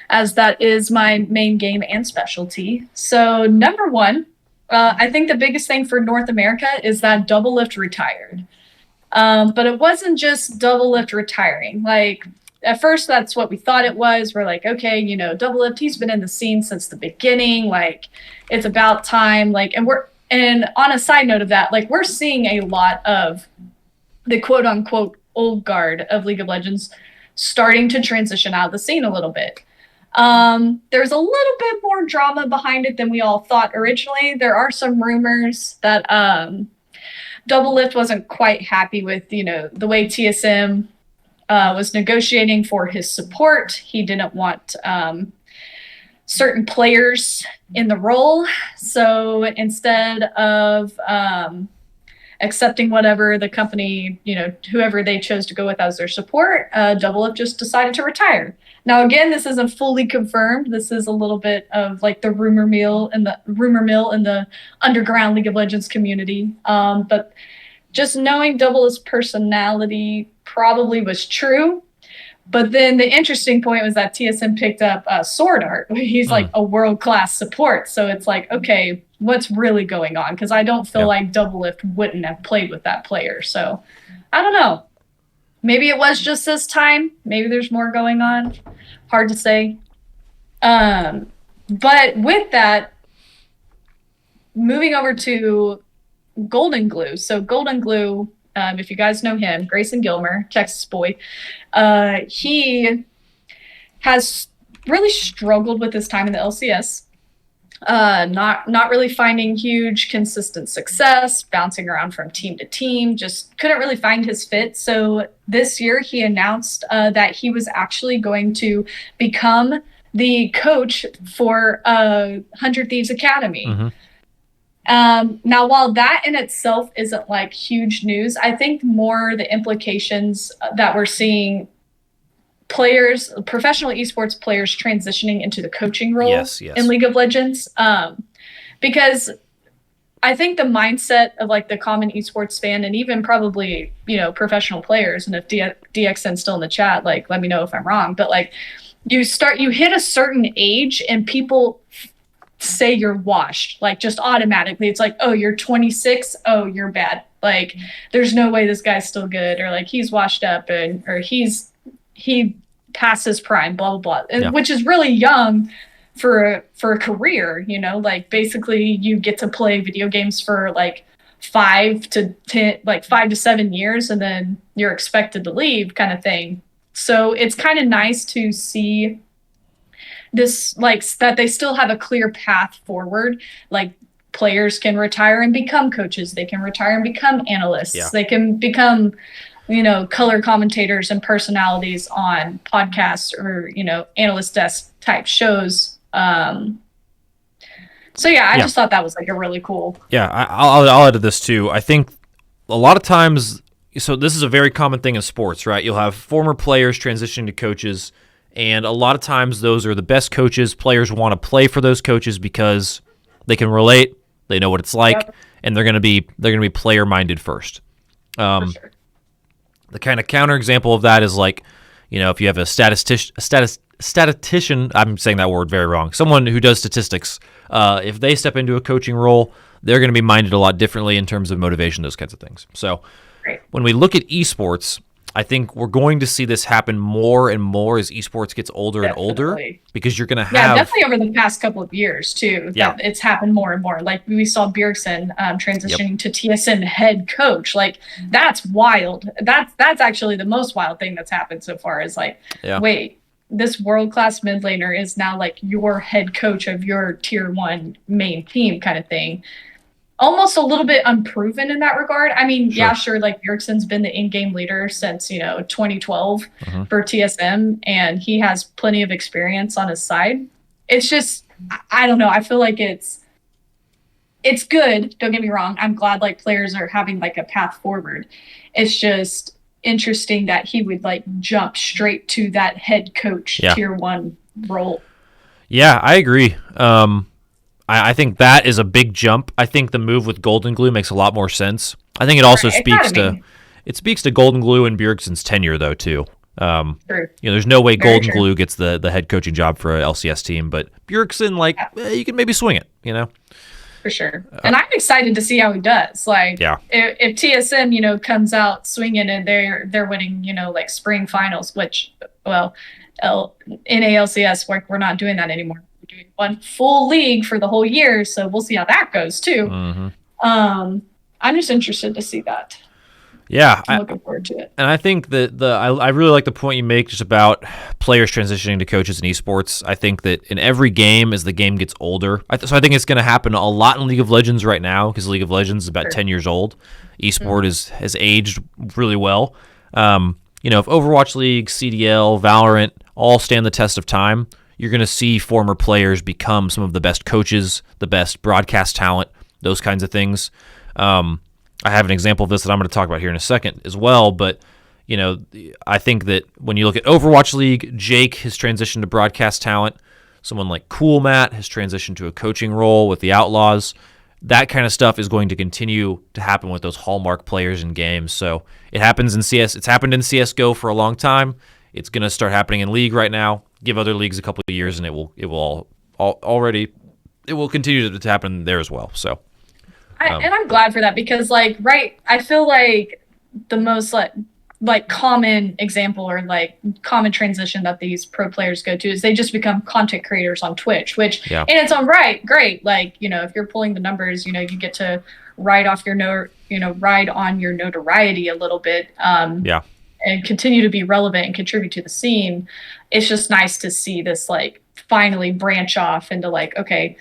as that is my main game and specialty. So number one, I think the biggest thing for North America is that Doublelift retired. But it wasn't just Doublelift retiring. Like, at first, that's what we thought it was. We're like, okay, Doublelift, he's been in the scene since the beginning. Like, it's about time. Like, and on a side note of that, like, we're seeing a lot of the quote unquote old guard of League of Legends starting to transition out of the scene a little bit. There's a little bit more drama behind it than we all thought originally. There are some rumors that Doublelift wasn't quite happy with, the way TSM was negotiating for his support. He didn't want certain players in the role. So instead of accepting whatever the company, whoever they chose to go with as their support, Doublelift just decided to retire. Now, again, this isn't fully confirmed. This is a little bit of like the rumor mill in the underground League of Legends community. But just knowing Doublelift's personality probably was true. But then the interesting point was that TSM picked up Sword Art. He's like a world-class support. So it's like, okay, what's really going on? Because I don't feel like Doublelift wouldn't have played with that player. So I don't know. Maybe it was just this time. Maybe there's more going on. Hard to say. But with that, moving over to Golden Glue. So Golden Glue, if you guys know him, Grayson Gilmer, Texas boy, he has really struggled with his time in the LCS. Not really finding huge consistent success, bouncing around from team to team, just couldn't really find his fit. So this year he announced that he was actually going to become the coach for 100 Thieves Academy. Now, while that in itself isn't like huge news, I think more the implications that we're seeing players, professional esports players transitioning into the coaching role in League of Legends. Because I think the mindset of like the common esports fan and even probably, professional players, and if DXN's still in the chat, like let me know if I'm wrong, but like you hit a certain age and people say you're washed, like just automatically. It's like, oh, you're 26, oh, you're bad. Like there's no way this guy's still good, or like he's washed up, or he passed his prime, blah blah blah, which is really young for a career, like basically you get to play video games for like 5 to 7 years and then you're expected to leave kind of thing. So it's kind of nice to see this, like, that they still have a clear path forward. Like players can retire and become coaches, they can retire and become analysts, they can become color commentators and personalities on podcasts or analyst desk type shows. I just thought that was like a really cool. I'll add to this too. I think a lot of times, so this is a very common thing in sports, right? You'll have former players transitioning to coaches, and a lot of times those are the best coaches. Players want to play for those coaches because they can relate, they know what it's like, and they're going to be player minded first. For sure. The kind of counterexample of that is like, if you have a statistician, I'm saying that word very wrong, someone who does statistics, if they step into a coaching role, they're going to be minded a lot differently in terms of motivation, those kinds of things. So when we look at esports, I think we're going to see this happen more and more as esports gets older and older, because you're going to have... Yeah, definitely over the past couple of years, too. That it's happened more and more. Like, we saw Bjergsen transitioning to TSN head coach. Like, that's wild. That's actually the most wild thing that's happened so far is like, wait, this world-class mid laner is now, like, your head coach of your tier 1 main team kind of thing. Almost a little bit unproven in that regard. I mean, sure, like Bjergsen's been the in-game leader since, 2012 for TSM, and he has plenty of experience on his side. It's just, I don't know. I feel like it's good. Don't get me wrong. I'm glad like players are having like a path forward. It's just interesting that he would like jump straight to that head coach tier 1 role. Yeah, I agree. I think that is a big jump. I think the move with Golden Glue makes a lot more sense. I think it also speaks to Golden Glue and Bjergsen's tenure, though, too. There's no way Golden Glue gets the head coaching job for a LCS team, but Bjergsen, you can maybe swing it, For sure. And I'm excited to see how he does. Like, if TSM, comes out swinging and they're winning, like spring finals, which, well, NALCS, we're not doing that anymore. Doing one full league for the whole year, so we'll see how that goes too. I'm just interested to see that. I'm looking forward to it. And I think that I really like the point you make just about players transitioning to coaches in esports. I think that in every game, as the game gets older, so I think it's going to happen a lot in League of Legends right now, because League of Legends is about 10 years old. Esport has aged really well. If Overwatch League, CDL, Valorant all stand the test of time, you're going to see former players become some of the best coaches, the best broadcast talent, those kinds of things. I have an example of this that I'm going to talk about here in a second as well, but I think that when you look at Overwatch League, Jake has transitioned to broadcast talent. Someone like Cool Matt has transitioned to a coaching role with the Outlaws. That kind of stuff is going to continue to happen with those hallmark players in games. So it happens in CS. It's happened in CSGO for a long time. It's going to start happening in League right now. Give other leagues a couple of years, and it will continue to happen there as well. So, and I'm glad for that, because I feel like the most like common example or like common transition that these pro players go to is they just become content creators on Twitch, which in its own right, great. Like, if you're pulling the numbers, you get to ride on your notoriety a little bit. And continue to be relevant and contribute to the scene. It's just nice to see this like finally branch off into like, okay,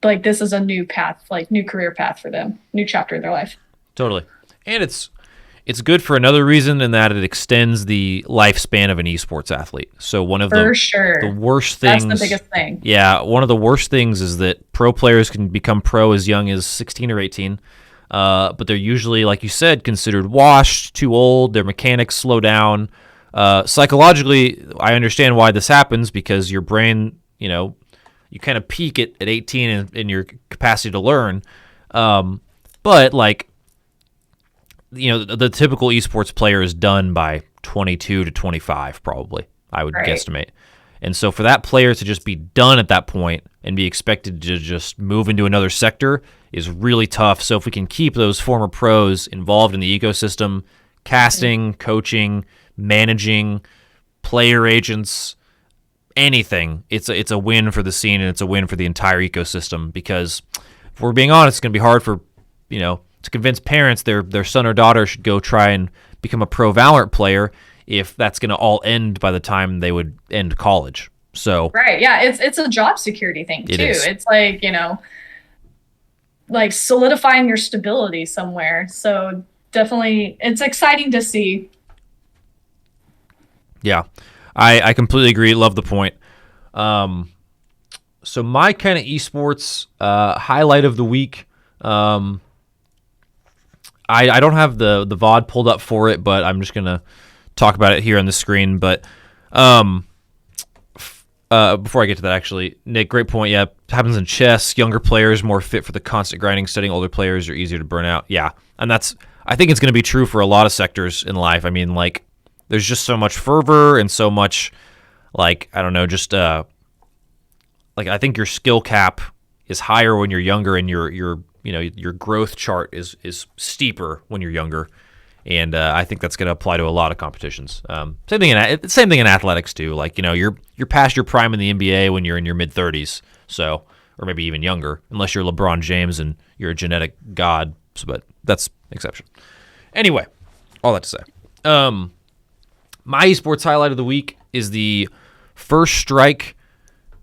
like this is a new path, like new career path for them, new chapter in their life. Totally. And it's good for another reason, in that it extends the lifespan of an esports athlete. So one of the worst things, that's the biggest thing. Yeah, one of the worst things is that pro players can become pro as young as 16 or 18. But they're usually, like you said, considered washed, too old, their mechanics slow down. Psychologically, I understand why this happens, because your brain, you kind of peak at 18 in your capacity to learn. But like, the typical esports player is done by 22 to 25, probably, I would guesstimate. And so for that player to just be done at that point and be expected to just move into another sector is really tough. So if we can keep those former pros involved in the ecosystem, casting, coaching, managing, player agents, anything, it's a win for the scene, and it's a win for the entire ecosystem. Because if we're being honest, it's going to be hard for, to convince parents their son or daughter should go try and become a pro Valorant player if that's going to all end by the time they would end college. So right, yeah, it's a job security thing too. It's like, like solidifying your stability somewhere. So definitely, it's exciting to see. Yeah, I completely agree. Love the point. So my kind of esports highlight of the week. I don't have the VOD pulled up for it, but I'm just gonna talk about it here on the screen. But before I get to that, actually, Nick, great point. Yeah, happens in chess. Younger players more fit for the constant grinding setting. Older players are easier to burn out. Yeah, and I think it's going to be true for a lot of sectors in life. I mean, like, there's just so much fervor and so much, like, I don't know, just like, I think your skill cap is higher when you're younger, and your growth chart is steeper when you're younger. And I think that's going to apply to a lot of competitions. Same thing in athletics too. Like, you're past your prime in the NBA when you're in your mid 30s. So, or maybe even younger, unless you're LeBron James and you're a genetic god. But that's exception. Anyway, all that to say, my esports highlight of the week is the First Strike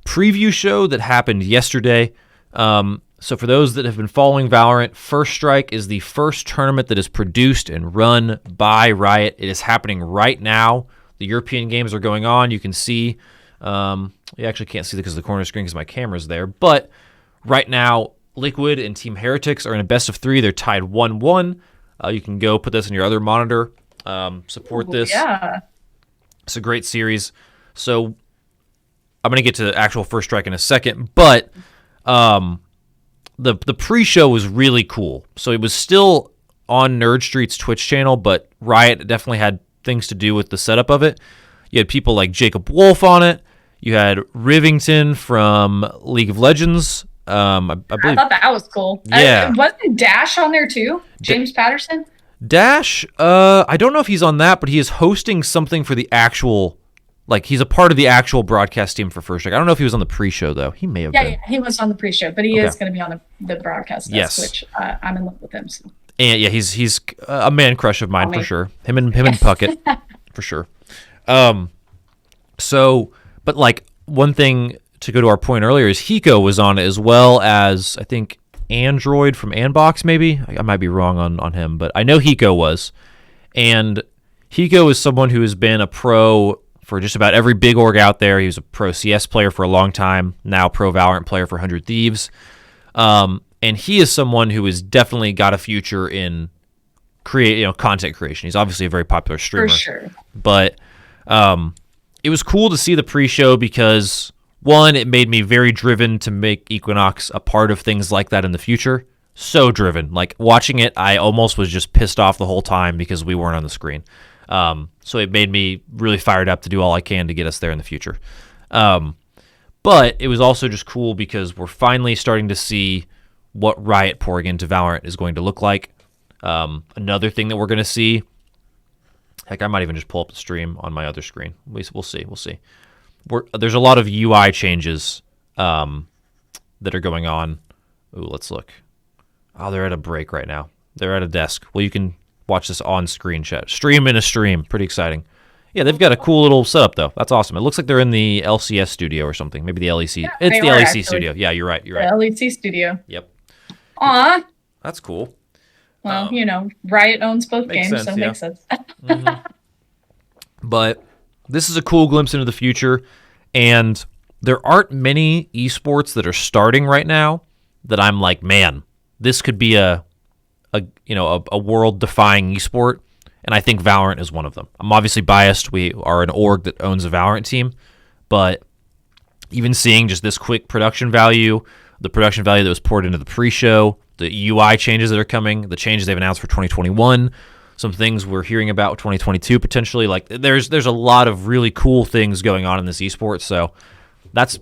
preview show that happened yesterday. So for those that have been following Valorant, First Strike is the first tournament that is produced and run by Riot. It is happening right now. The European games are going on. You can see, you actually can't see because of the corner screen because my camera's there. But right now, Liquid and Team Heretics are in a best of 3. They're tied 1-1. You can go put this in your other monitor. Support this. Yeah. It's a great series. So I'm going to get to actual First Strike in a second. But the pre-show was really cool. So it was still on Nerd Street's Twitch channel, but Riot definitely had things to do with the setup of it. You had people like Jacob Wolf on it. You had Rivington from League of Legends. I believe, I thought that was cool. Yeah. Wasn't Dash on there too? James Patterson? Dash, I don't know if he's on that, but he is hosting something for the actual, like, he's a part of the actual broadcast team for First Strike. I don't know if he was on the pre-show, though. He may have been. Yeah, he was on the pre-show, but he is going to be on the broadcast desk, which I'm in love with him. So. And yeah, he's a man crush of mine for sure. Him and Puckett for sure. So, but like, one thing to go to our point earlier is Hiko was on it, as well as I think Android from Anbox, maybe. I might be wrong on him, but I know Hiko was. And Hiko is someone who has been a pro for just about every big org out there. He was a pro CS player for a long time, now pro Valorant player for 100 Thieves. And he is someone who has definitely got a future in content creation. He's obviously a very popular streamer. For sure. But it was cool to see the pre-show because, one, it made me very driven to make Equinox a part of things like that in the future. So driven. Like, watching it, I almost was just pissed off the whole time because we weren't on the screen. So it made me really fired up to do all I can to get us there in the future. But it was also just cool because we're finally starting to see what Riot pouring into Valorant is going to look like. Another thing that we're going to see, heck, I might even just pull up the stream on my other screen. We'll see. There's a lot of UI changes that are going on. Ooh, let's look. Oh, they're at a break right now. They're at a desk. Well, you can watch this on screen chat. Stream in a stream. Pretty exciting. Yeah, they've got a cool little setup, though. That's awesome. It looks like they're in the LCS studio or something. Maybe the LEC. Yeah, it's the LEC actually. studio. Yeah, you're right. The LEC studio. Yep. Aw. That's cool. Well, Riot owns both makes games, sense, so it makes sense. Mm-hmm. But this is a cool glimpse into the future, and there aren't many esports that are starting right now that I'm like, man, this could be a world-defying esport, and I think Valorant is one of them. I'm obviously biased. We are an org that owns a Valorant team, but even seeing just this quick production value, the production value that was poured into the pre-show, the UI changes that are coming, the changes they've announced for 2021, some things we're hearing about 2022 potentially. Like there's a lot of really cool things going on in this esports. So that's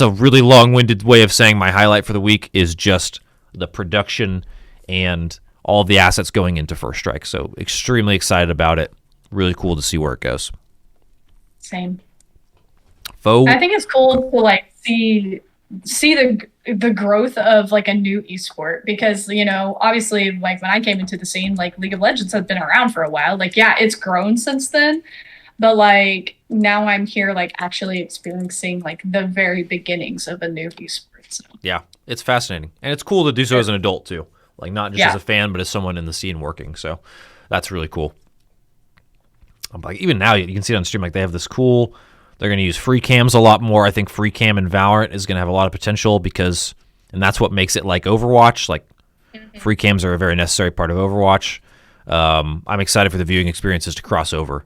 a really long-winded way of saying my highlight for the week is just the production and all of the assets going into First Strike. So extremely excited about it. Really cool to see where it goes. Same. I think it's cool to like see the growth of like a new esport, because obviously like when I came into the scene, like League of Legends has been around for a while. Like yeah, it's grown since then, but like now I'm here like actually experiencing like the very beginnings of a new esport. So. Yeah, it's fascinating, and it's cool to do so as an adult too. Like not just as a fan, but as someone in the scene working. So that's really cool. Like even now you can see it on stream. Like they have this cool. They're going to use free cams a lot more. I think free cam in Valorant is going to have a lot of potential and that's what makes it like Overwatch. Like free cams are a very necessary part of Overwatch. I'm excited for the viewing experiences to cross over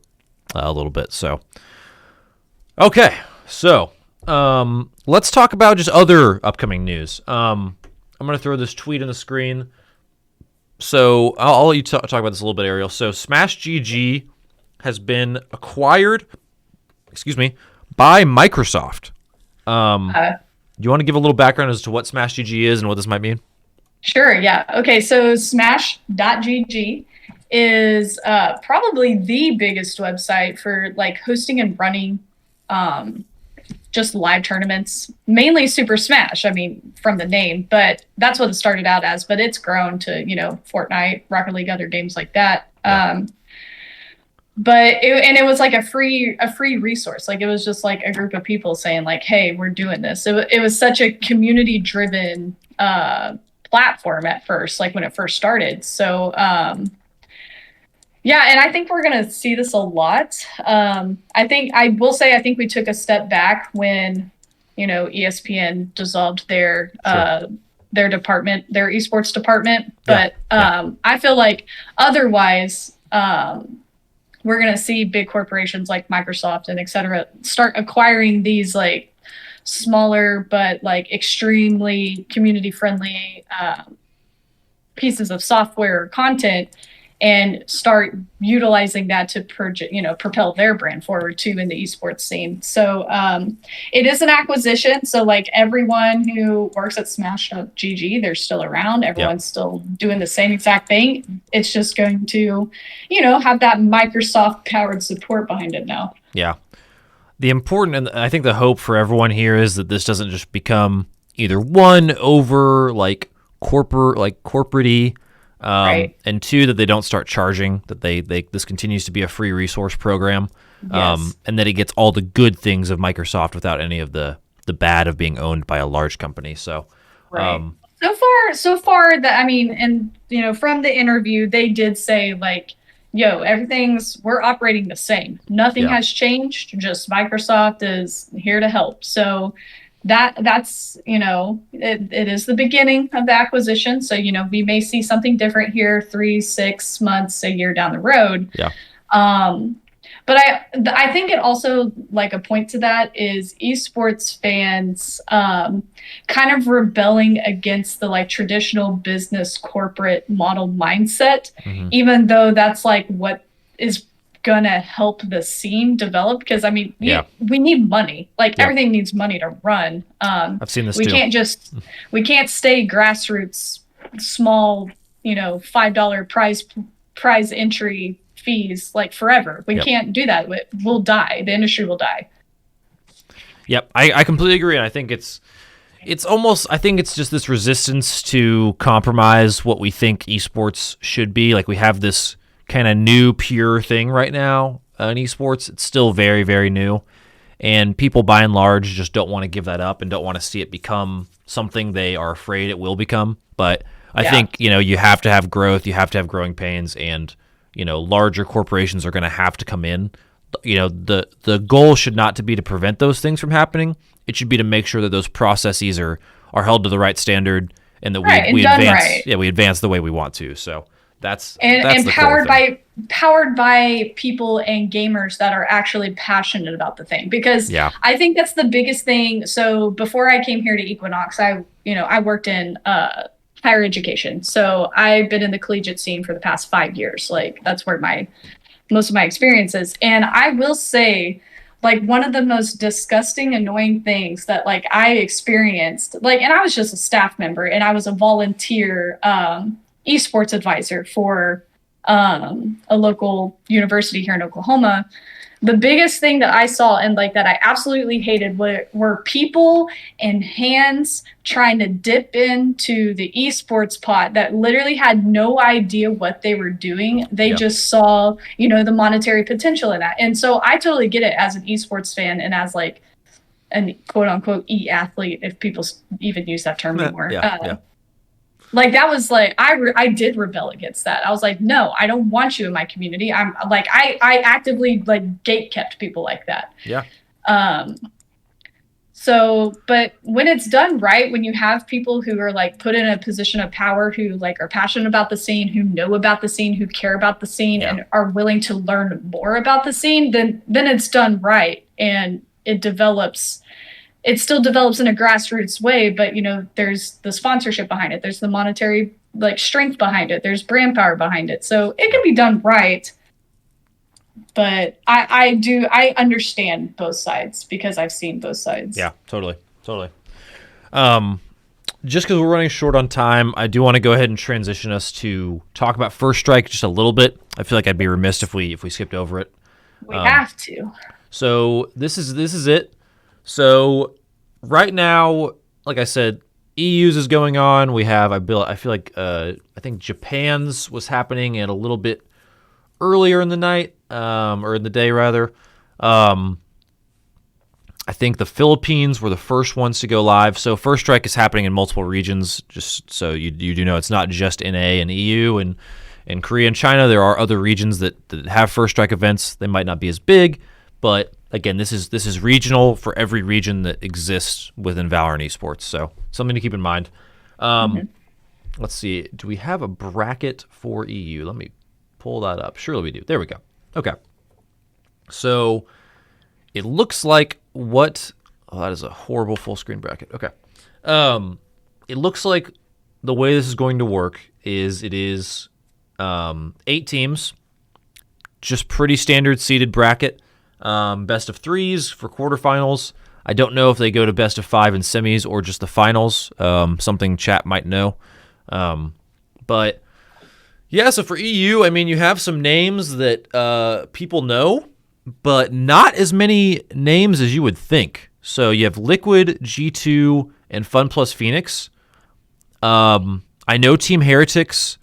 a little bit. So, okay. So, let's talk about just other upcoming news. I'm going to throw this tweet on the screen. So I'll let you talk about this a little bit, Ariel. So SmashGG has been acquired by Microsoft. Do you want to give a little background as to what SmashGG is and what this might mean? Sure, yeah. Okay, so Smash.gg is probably the biggest website for like hosting and running just live tournaments, mainly Super Smash, I mean, from the name, but that's what it started out as, but it's grown to, Fortnite, Rocket League, other games like that. Yeah. But it was like a free resource. Like it was just like a group of people saying like, hey, we're doing this. It was such a community driven platform at first, like when it first started. So yeah, and I think we're going to see this a lot. I think we took a step back when, ESPN dissolved their department, their esports department. But I feel like otherwise, we're going to see big corporations like Microsoft and et cetera start acquiring these like smaller but like extremely community friendly pieces of software or content and start utilizing that to propel their brand forward too in the esports scene. So it is an acquisition. So like everyone who works at Smash.gg, they're still around. Everyone's still doing the same exact thing. It's just going to, have that Microsoft powered support behind it now. Yeah. The important, and I think the hope for everyone here is that this doesn't just become either one over like corporate-y, right. And two, that they don't start charging, that this continues to be a free resource program, and that it gets all the good things of Microsoft without any of the bad of being owned by a large company. So, right. So far that, I mean, and from the interview, they did say like, we're operating the same. Nothing has changed. Just Microsoft is here to help. So that's it is the beginning of the acquisition. So we may see something different here 3, 6 months, a year down the road. Yeah. But I think it also, like, a point to that is esports fans kind of rebelling against the like traditional business corporate model mindset, even though that's like what is gonna help the scene develop. Because I mean, we need money. Like everything needs money to run. I've seen this. We can't stay grassroots, small, $5 prize entry fees like forever. We can't do that. We'll die. The industry will die. Yep, I completely agree, and I think it's almost, I think it's just this resistance to compromise what we think esports should be. Like we have this kind of new pure thing right now in esports. It's still very, very new, and people by and large just don't want to give that up and don't want to see it become something they are afraid it will become. But I think you have to have growth, you have to have growing pains, and larger corporations are going to have to come in. The goal should not to be to prevent those things from happening. It should be to make sure that those processes are held to the right standard, and that we advance. Right. Yeah, we advance the way we want to. So that's powered by people and gamers that are actually passionate about the thing. Because I think that's the biggest thing. So before I came here to Equinox, I worked in higher education. So I've been in the collegiate scene for the past 5 years. Like that's where most of my experience is. And I will say, like, one of the most disgusting, annoying things that like I experienced, like, and I was just a staff member and I was a volunteer esports advisor for a local university here in Oklahoma. The biggest thing that I saw and like that I absolutely hated were people and hands trying to dip into the esports pot that literally had no idea what they were doing. They just saw, the monetary potential in that. And so I totally get it as an esports fan and as like an quote unquote e-athlete, if people even use that term anymore. Like that was like I did rebel against that. I was like, no, I don't want you in my community. I'm like I actively like gate kept people like that. Yeah. So, but when it's done right, when you have people who are like put in a position of power, who like are passionate about the scene, who know about the scene, who care about the scene, and are willing to learn more about the scene, then it's done right and it develops. It still develops in a grassroots way, but there's the sponsorship behind it. There's the monetary like strength behind it. There's brand power behind it. So it can be done right. But I understand both sides because I've seen both sides. Yeah, totally. Just because we're running short on time, I do want to go ahead and transition us to talk about First Strike just a little bit. I feel like I'd be remiss if we skipped over it. We have to. So this is it. So right now, like I said, EU's is going on. We have I feel like I think Japan's was happening at a little bit earlier in the night, or in the day rather. I think the Philippines were the first ones to go live. So First Strike is happening in multiple regions, just so you do know it's not just NA and EU and Korea and China. There are other regions that have First Strike events. They might not be as big, but again, this is regional for every region that exists within Valorant Esports. So something to keep in mind. Let's see. Do we have a bracket for EU? Let me pull that up. Surely we do. There we go. Okay. So it looks like that is a horrible full screen bracket. Okay. It looks like the way this is going to work is it is 8 teams, just pretty standard seeded bracket. Best of 3s for quarterfinals. I don't know if they go to best of 5 in semis or just the finals. Something chat might know. But yeah, so for EU, I mean, you have some names that people know, but not as many names as you would think. So you have Liquid, G2, and Fun Plus Phoenix. I know Team Heretics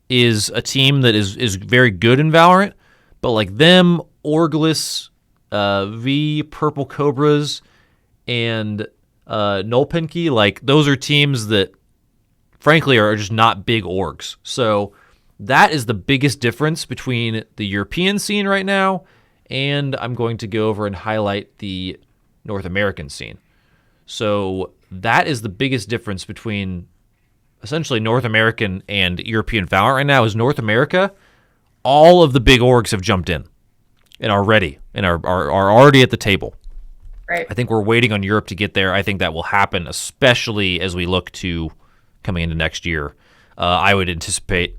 is a team that is very good in Valorant, but like them, Orgless, V, Purple Cobras, and Nolpenki, like those are teams that frankly are just not big orgs. So that is the biggest difference between the European scene right now, and I'm going to go over and highlight the North American scene. So that is the biggest difference between essentially North American and European Valorant right now is North America. All of the big orgs have jumped in and are ready and are already at the table. Right. I think we're waiting on Europe to get there. I think that will happen, especially as we look to coming into next year. I would anticipate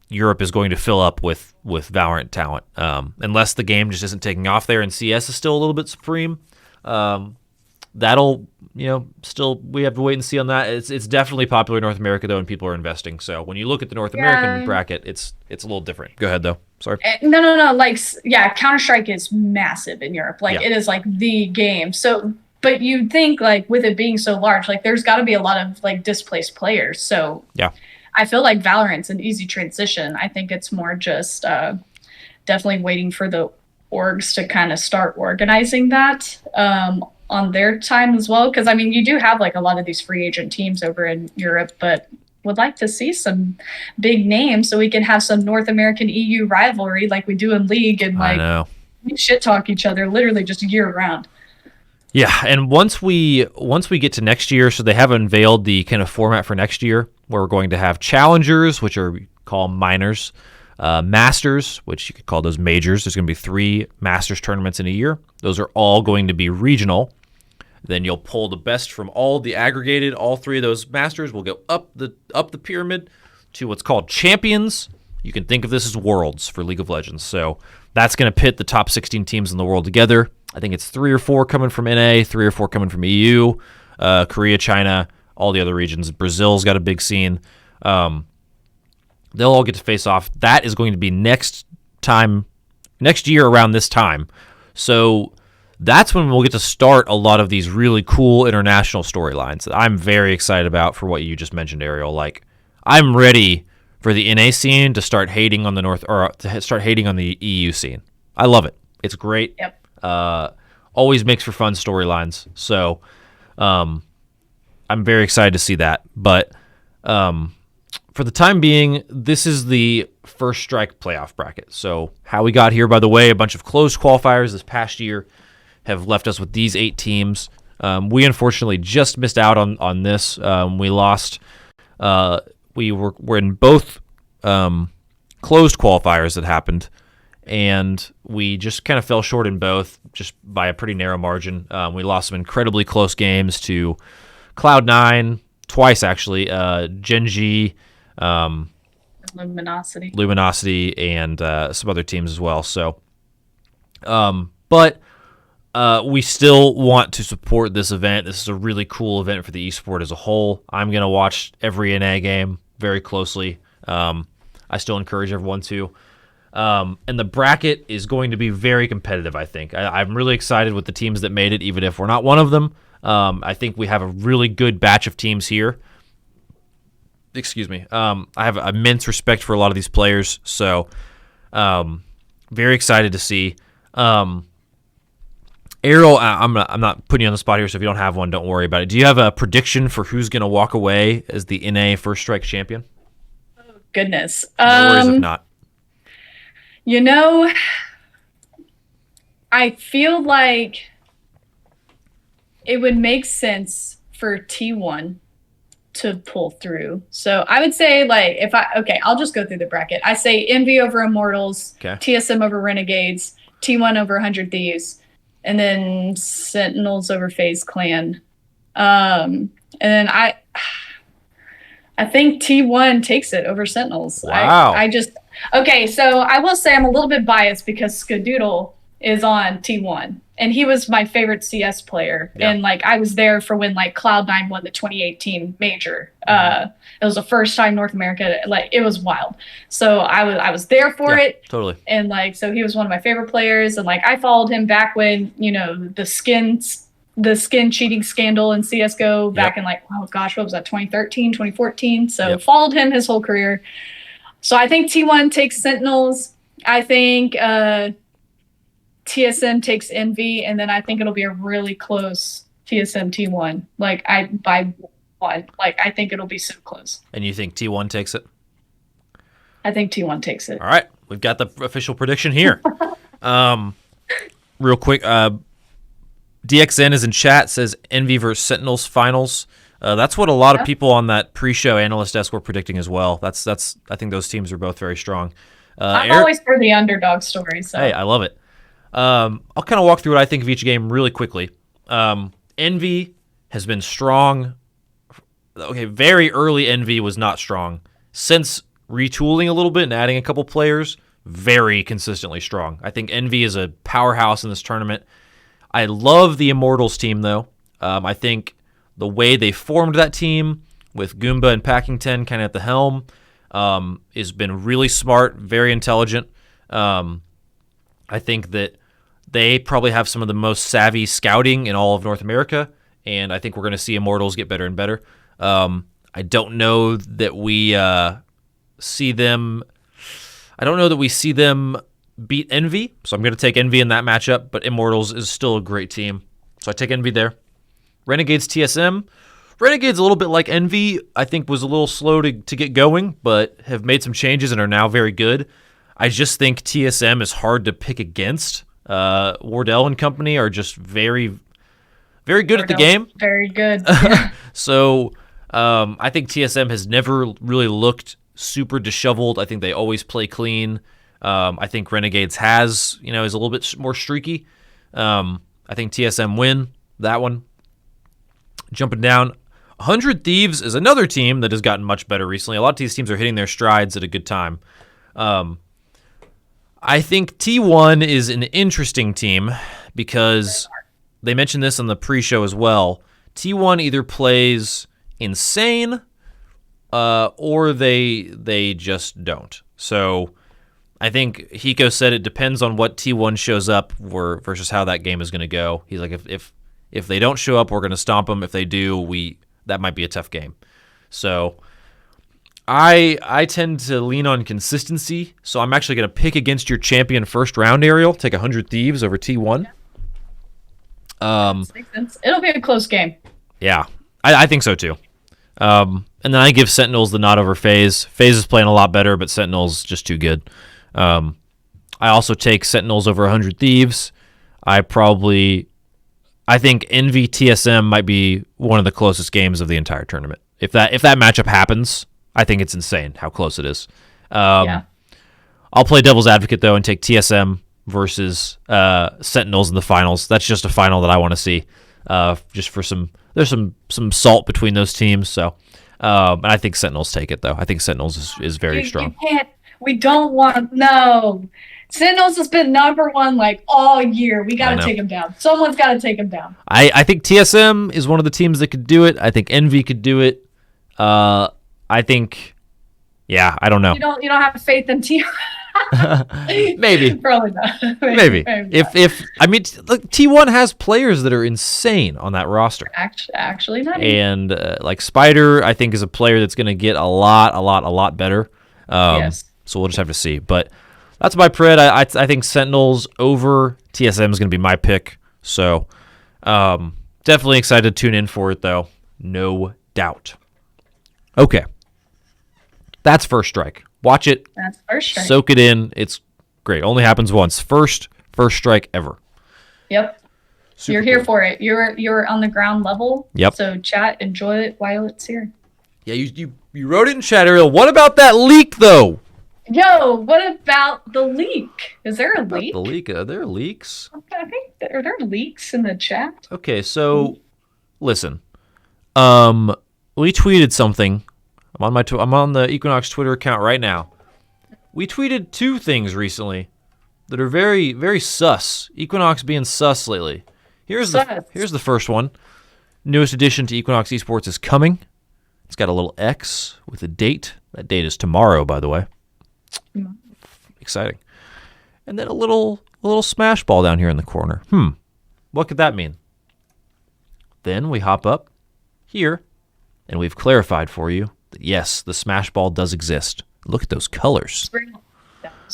Europe is going to fill up with Valorant talent, unless the game just isn't taking off there and CS is still a little bit supreme. That'll, still we have to wait and see on that. It's definitely popular in North America though, and people are investing. So when you look at the North American bracket, it's a little different. Go ahead though. Sorry. No. Like, Counter-Strike is massive in Europe. Like, it is like the game. So, but you'd think like with it being so large, like there's got to be a lot of like displaced players. So yeah, I feel like Valorant's an easy transition. I think it's more just definitely waiting for the orgs to kind of start organizing that on their time as well. Because I mean, you do have like a lot of these free agent teams over in Europe, but would like to see some big names so we can have some North American EU rivalry like we do in League and like shit talk each other literally just year round. Yeah, and once we get to next year, so they have unveiled the kind of format for next year where we're going to have challengers, which are called minors, masters, which you could call those majors. There's going to be 3 masters tournaments in a year. Those are all going to be regional. Then you'll pull the best from all the aggregated. All 3 of those masters will go up the pyramid to what's called champions. You can think of this as worlds for League of Legends. So that's going to pit the top 16 teams in the world together. I think it's 3 or 4 coming from NA, 3 or 4 coming from EU, Korea, China, all the other regions. Brazil's got a big scene. They'll all get to face off. That is going to be next year around this time. So that's when we'll get to start a lot of these really cool international storylines that I'm very excited about for what you just mentioned, Ariel. Like, I'm ready for the NA scene to start hating on the EU scene. I love it. It's great. Yep. Always makes for fun storylines. So I'm very excited to see that. But for the time being, this is the First Strike playoff bracket. So how we got here, by the way, a bunch of closed qualifiers this past year have left us with these 8 teams. We unfortunately just missed out on this. We lost. We were in both closed qualifiers that happened, and we just kind of fell short in both, just by a pretty narrow margin. We lost some incredibly close games to Cloud9, twice actually, Genji, Luminosity, and some other teams as well. So, but we still want to support this event. This is a really cool event for the esport as a whole. I'm going to watch every NA game very closely. I still encourage everyone to. And the bracket is going to be very competitive, I think. I'm really excited with the teams that made it, even if we're not one of them. I think we have a really good batch of teams here. Excuse me. I have immense respect for a lot of these players, so very excited to see. Ariel, I'm not putting you on the spot here, so if you don't have one, don't worry about it. Do you have a prediction for who's going to walk away as the NA First Strike champion? Oh, goodness. No worries if not. You know, I feel like it would make sense for T1 to pull through. So I would say, like, I'll just go through the bracket. I say Envy over Immortals, TSM over Renegades, T1 over 100 Thieves, and then Sentinels over FaZe Clan. And then I think T1 takes it over Sentinels. Wow. So I will say I'm a little bit biased because Skadoodle is on T1, and he was my favorite CS player. Yeah. And like, I was there for when like Cloud9 won the 2018 major. It was the first time North America, like, it was wild. So I was there for it. Totally. And like, so he was one of my favorite players. And like, I followed him back when, you know, the skin cheating scandal in CSGO back in like, oh gosh, what was that? 2013, 2014. So followed him his whole career. So I think T1 takes Sentinels. I think, TSM takes Envy, and then I think it'll be a really close TSM T1. By one. Like, I think it'll be so close. And you think T1 takes it? I think T1 takes it. All right, we've got the official prediction here. Real quick, DXN is in chat, says Envy versus Sentinels finals. That's what a lot of people on that pre-show analyst desk were predicting as well. That's I think those teams are both very strong. I'm always for the underdog story. So. Hey, I love it. I'll kind of walk through what I think of each game really quickly. Envy has been strong. Okay, very early Envy was not strong. Since retooling a little bit and adding a couple players, very consistently strong. I think Envy is a powerhouse in this tournament. I love the Immortals team, though. I think the way they formed that team with Goomba and Packington kind of at the helm has been really smart, very intelligent. I think that they probably have some of the most savvy scouting in all of North America, and I think we're going to see Immortals get better and better. I don't know that we see them. I don't know that we see them beat Envy, so I'm going to take Envy in that matchup. But Immortals is still a great team, so I take Envy there. Renegades TSM. Renegades a little bit like Envy. I think was a little slow to get going, but have made some changes and are now very good. I just think TSM is hard to pick against. Wardell and company are just very, very good at the game. Very good. So I think TSM has never really looked super disheveled. I think they always play clean. I think Renegades is a little bit more streaky. I think TSM win that one. Jumping down, 100 Thieves is another team that has gotten much better recently. A lot of these teams are hitting their strides at a good time. I think T1 is an interesting team because they mentioned this on the pre-show as well. T1 either plays insane or they just don't. So I think Hiko said it depends on what T1 shows up versus how that game is going to go. He's like, if they don't show up, we're going to stomp them. If they do, that might be a tough game. So I tend to lean on consistency. So I'm actually going to pick against your champion first round, Ariel. Take 100 Thieves over T1. Makes sense. It'll be a close game. Yeah, I think so too. And then I give Sentinels the nod over FaZe. FaZe is playing a lot better, but Sentinels just too good. I also take Sentinels over 100 Thieves. I think Envy TSM might be one of the closest games of the entire tournament. If that matchup happens, I think it's insane how close it is. I'll play devil's advocate though and take TSM versus Sentinels in the finals. That's just a final that I want to see. Just for there's some salt between those teams. So, and I think Sentinels take it though. I think Sentinels is very strong. You can't. We don't want no. Sentinels has been number one like all year. We got to take them down. Someone's got to take them down. I think TSM is one of the teams that could do it. I think Envy could do it. I think, I don't know. You don't have faith in T. Maybe. Probably not. Maybe. Look, T1 has players that are insane on that roster. Actually, not. And like Spider, I think is a player that's going to get a lot better. Yes. So we'll just have to see. But that's my pred. I think Sentinels over TSM is going to be my pick. So definitely excited to tune in for it, though. No doubt. Okay. That's First Strike. Watch it. That's First Strike. Soak it in. It's great. Only happens once. First Strike ever. Yep. You're here for it. You're on the ground level. Yep. So chat, enjoy it while it's here. Yeah, you wrote it in chat, Ariel. What about that leak, though? Yo, what about the leak? Is there a leak? The leak? Are there leaks? I think are there leaks in the chat? Okay, so listen. We tweeted something. I'm on the Equinox Twitter account right now. We tweeted two things recently that are very, very sus. Equinox being sus lately. Here's the first one. Newest addition to Equinox Esports is coming. It's got a little X with a date. That date is tomorrow, by the way. Exciting. And then a little smash ball down here in the corner. What could that mean? Then we hop up here, and we've clarified for you that yes, the smash ball does exist. Look at those colors.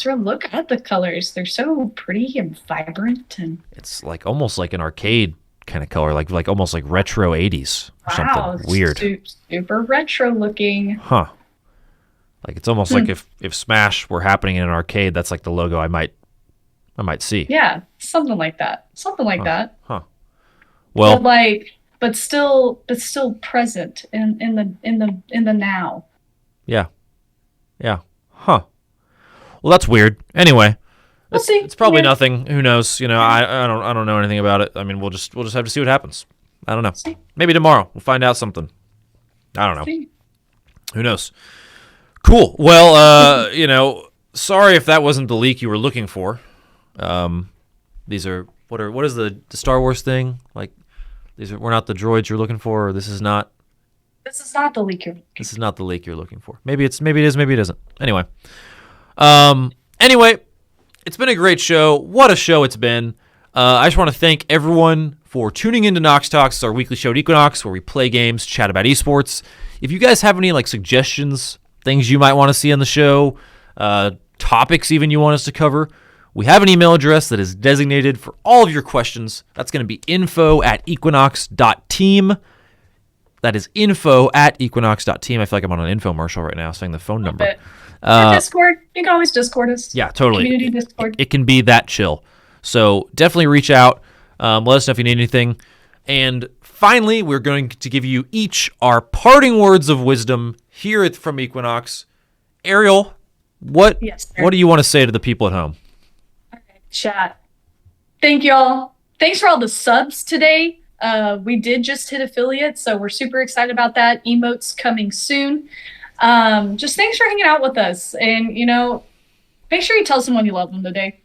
Look at the colors. They're so pretty and vibrant, and it's like almost like an arcade kind of color, like almost like retro 80s or something weird. Super retro looking. Huh. Like it's almost like if Smash were happening in an arcade, that's like the logo I might see. Yeah, something like that. Huh. Well, but still present in the now. Yeah. Huh. Well, that's weird. Anyway, we'll see. It's probably nothing. Who knows? I don't know anything about it. I mean, we'll just have to see what happens. I don't know. Maybe tomorrow we'll find out something. I don't know. Who knows? Cool. Well, sorry if that wasn't the leak you were looking for. These are what is the Star Wars thing? Like we're not the droids you're looking for, or this is not the leak you're looking for. This is not the leak you're looking for. Maybe it is, maybe it isn't. Anyway, it's been a great show. What a show it's been. I just want to thank everyone for tuning into NOXTalks. It's our weekly show at Equinox where we play games, chat about esports. If you guys have any suggestions, things you might want to see on the show, topics even you want us to cover, we have an email address that is designated for all of your questions. That's going to be info@equinox.team. That is info@equinox.team. I feel like I'm on an infomercial right now saying the phone number. Discord. You can always Discord us. Yeah, totally. Community Discord. It can be that chill. So definitely reach out. Let us know if you need anything. And finally, we're going to give you each our parting words of wisdom here from Equinox. Ariel, what do you want to say to the people at home? All right, chat. Thank y'all. Thanks for all the subs today. We did just hit affiliate, so we're super excited about that. Emotes coming soon. Just thanks for hanging out with us. And, make sure you tell someone you love them today.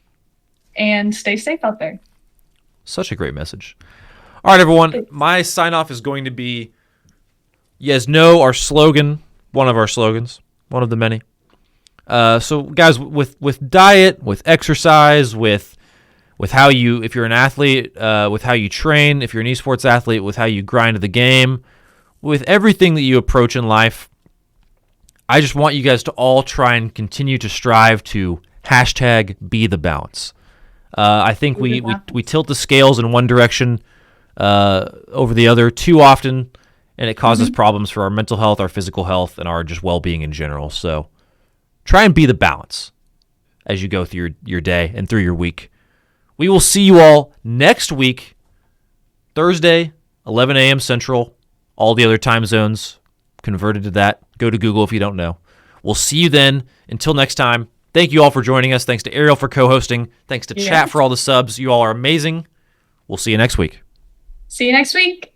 And stay safe out there. Such a great message. All right, everyone. My sign-off is going to be, you guys know our slogan, one of our slogans, one of the many. So, guys, with diet, with exercise, with how you, if you're an athlete, with how you train, if you're an esports athlete, with how you grind the game, with everything that you approach in life, I just want you guys to all try and continue to strive to #be the balance. I think we tilt the scales in one direction over the other too often, and it causes problems for our mental health, our physical health, and our just well-being in general. So try and be the balance as you go through your day and through your week. We will see you all next week, Thursday, 11 a.m. Central. All the other time zones converted to that. Go to Google if you don't know. We'll see you then. Until next time, thank you all for joining us. Thanks to Ariel for co-hosting. Thanks to Chat for all the subs. You all are amazing. We'll see you next week. See you next week.